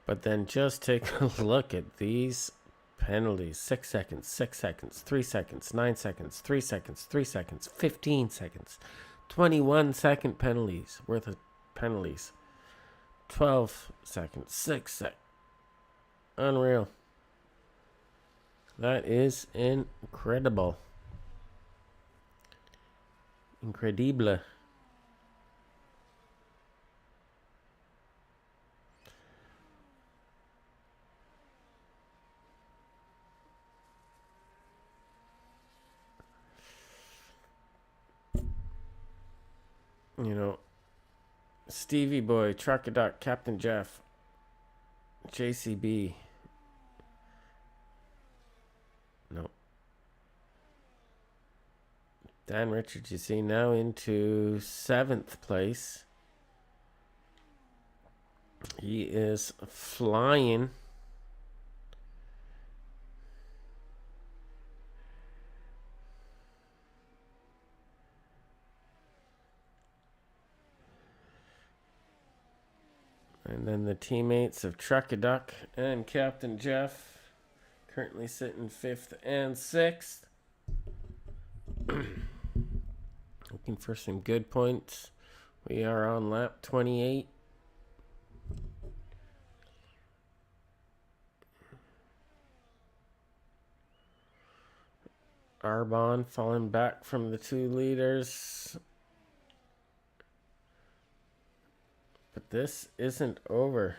Speaker 2: But then just take a look at these penalties. 6 seconds, 6 seconds, 3 seconds, 9 seconds, 3 seconds, 3 seconds, 15 seconds. 21-second penalties worth of penalties. 12 seconds, 6 seconds. Unreal. That is incredible. Incredible. You know, Stevie Boy, Truckaduck, Captain Jeff, JCB. No. Dan Richards, you see, now into seventh place. He is flying. And then the teammates of Truckaduck and Captain Jeff currently sitting 5th and 6th. Looking for some good points. We are on lap 28. Arbon falling back from the 2 leaders. But this isn't over.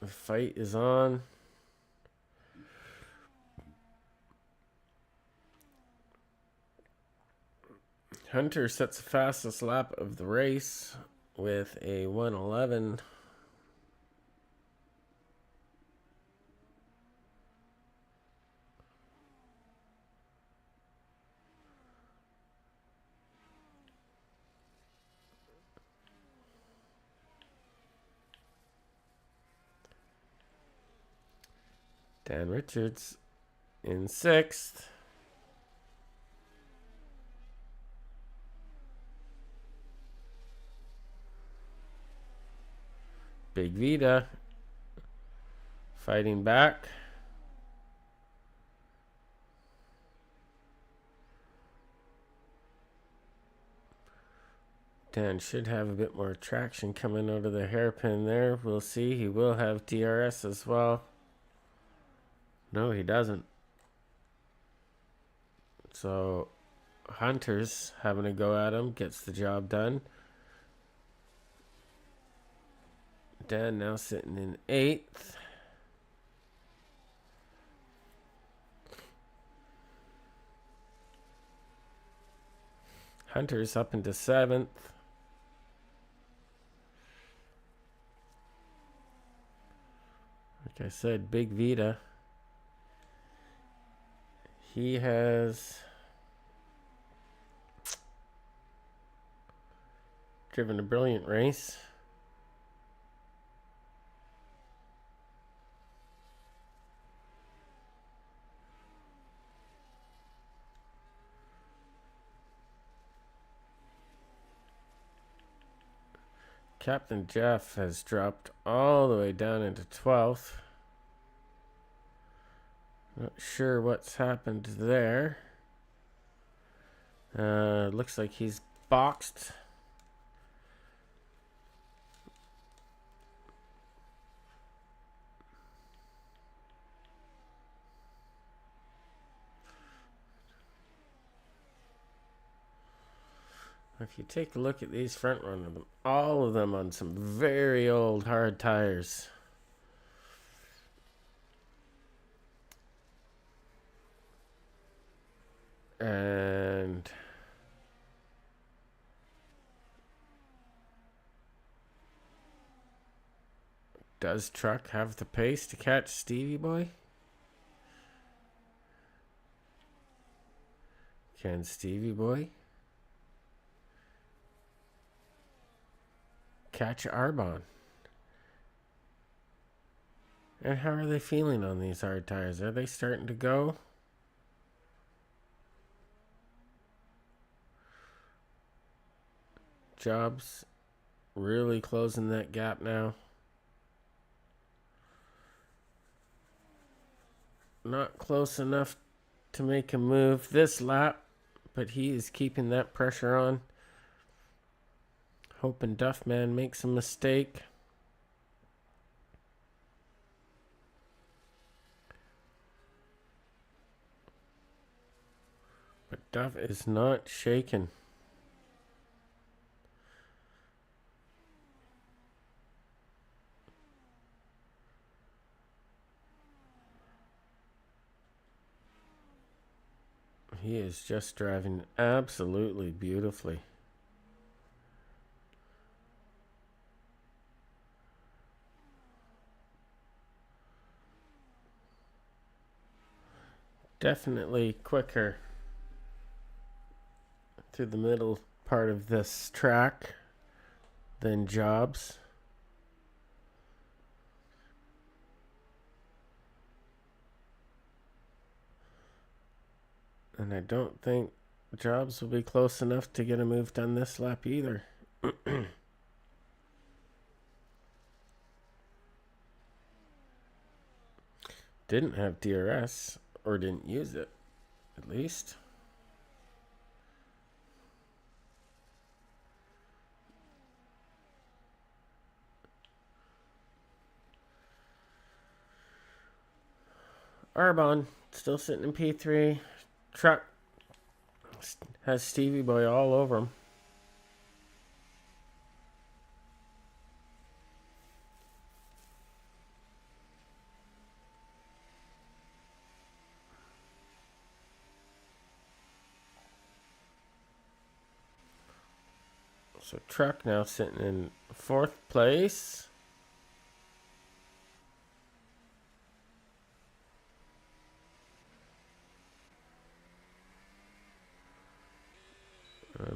Speaker 2: The fight is on. Hunter sets the fastest lap of the race with a 1:11. Dan Richards in 6th. Big Vita fighting back. Dan should have a bit more traction coming out of the hairpin there. We'll see. He will have DRS as well. No, he doesn't. So Hunter's having a go at him. Gets the job done. Dan now sitting in 8th. Hunter's up into 7th. Like I said, Big Vita. He has driven a brilliant race. Captain Jeff has dropped all the way down into 12th. Not sure what's happened there. Looks like he's boxed. If you take a look at these front runners, all of them on some very old hard tires. And does Truck have the pace to catch Stevie Boy? Can Stevie Boy catch Arbonne? And how are they feeling on these hard tires? Are they starting to go? Jobs really closing that gap now. Not close enough to make a move this lap, but he is keeping that pressure on. Hoping Duffman makes a mistake. But Duff is not shaken. He is just driving absolutely beautifully. Definitely quicker through the middle part of this track than Jobs. And I don't think Jobs will be close enough to get a move done this lap either. Didn't have DRS, or didn't use it, at least. Arbonne still sitting in P3. Truck has Stevie Boy all over him. So Truck now sitting in 4th place.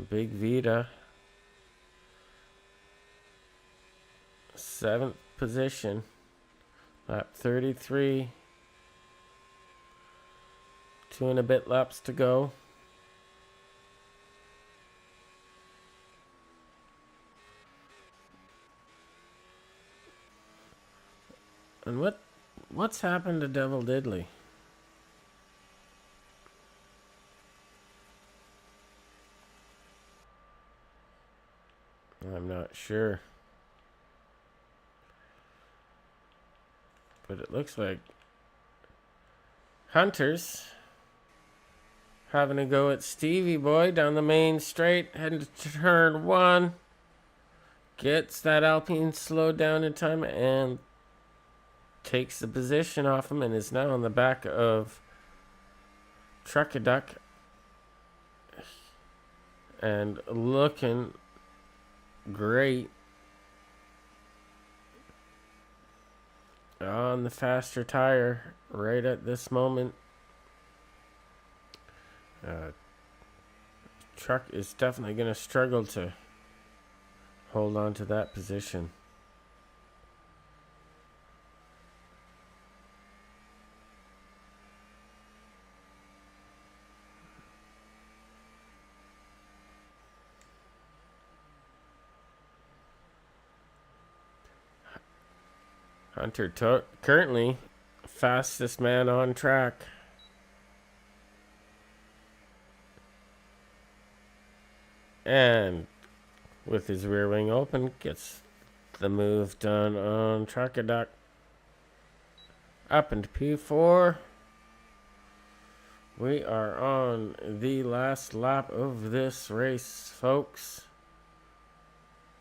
Speaker 2: Big Vita, 7th position, lap 33, 2 and a bit laps to go. And what's happened to Devil Diddley? I'm not sure. But it looks like Hunter's having a go at Stevie Boy down the main straight, heading to turn 1. Gets that Alpine slowed down in time and takes the position off him and is now on the back of Truckaduck. and looking great on the faster tire right at this moment. Truck is definitely going to struggle to hold on to that position. Hunter currently fastest man on track. And with his rear wing open, gets the move done on Trakaduck. Up into P4. We are on the last lap of this race, folks.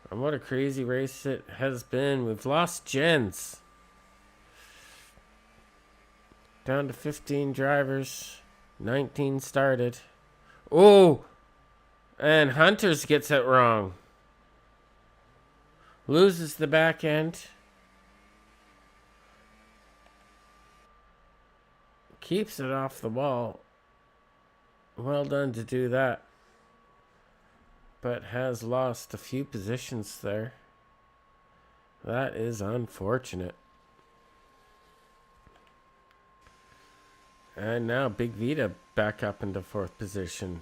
Speaker 2: And what a crazy race it has been. We've lost gens. Down to 15 drivers. 19 started. Oh! And Hunters gets it wrong. Loses the back end. Keeps it off the wall. Well done to do that. But has lost a few positions there. That is unfortunate. And now Big Vita back up into 4th position.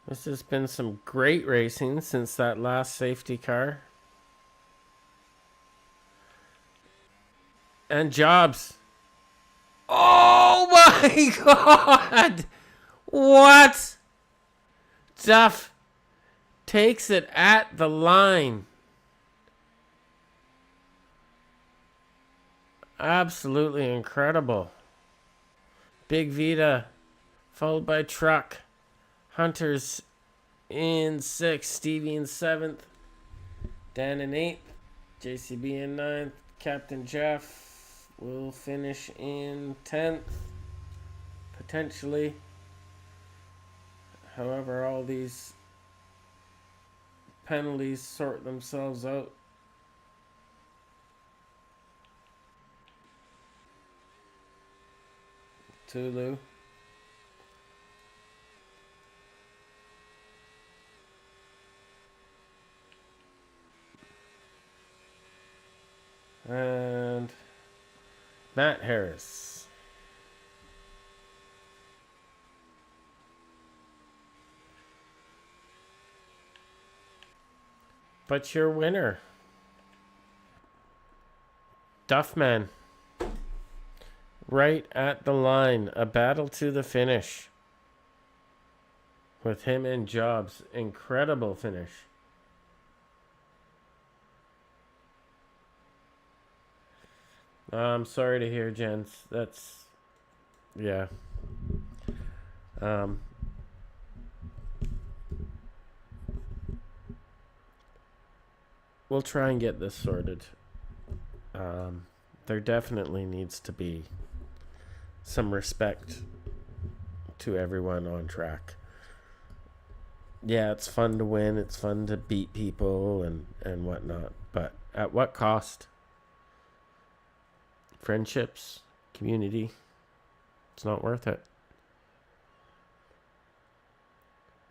Speaker 2: This has been some great racing since that last safety car. And Jobs. Oh my God! What? Duff takes it at the line. Absolutely incredible. Big Vita, followed by Truck. Hunters in 6th, Stevie in 7th, Dan in 8th, JCB in 9th, Captain Jeff will finish in 10th, potentially. However, all these penalties sort themselves out. Tulu. And Matt Harris. But your winner, Duffman. Right at the line. A battle to the finish. With him and Jobs. Incredible finish. I'm sorry to hear, gents. That's... yeah. We'll try and get this sorted. There definitely needs to be some respect to everyone on track. Yeah, it's fun to win. It's fun to beat people and whatnot. But at what cost? Friendships, community. It's not worth it.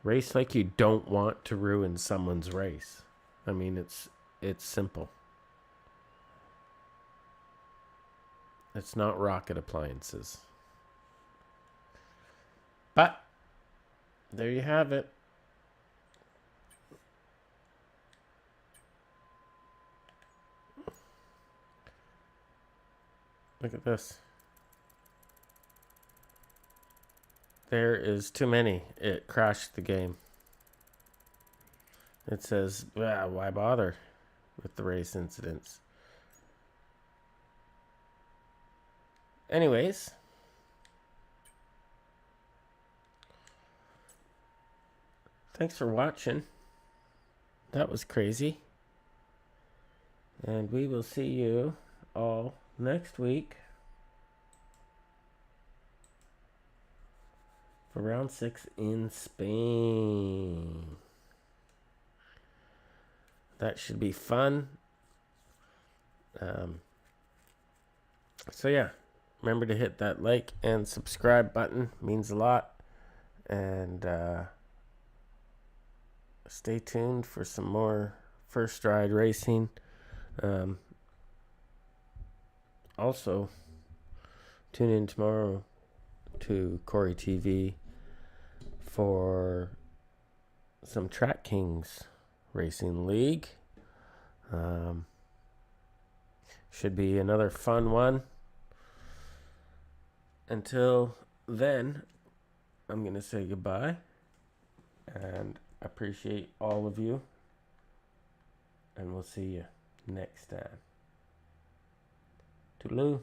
Speaker 2: Race like you don't want to ruin someone's race. I mean, it's simple. It's not rocket appliances. But there you have it. Look at this. There is too many. It crashed the game. It says, why bother with the race incidents? Anyways. Thanks for watching. That was crazy. And we will see you all next week. for round 6 in Spain. That should be fun. So yeah, remember to hit that like and subscribe button. Means a lot. And stay tuned for some more First Ride racing. Also, tune in tomorrow to Corey TV for some Track Kings Racing League. Should be another fun one. Until then, I'm going to say goodbye and appreciate all of you. And we'll see you next time. Toodaloo.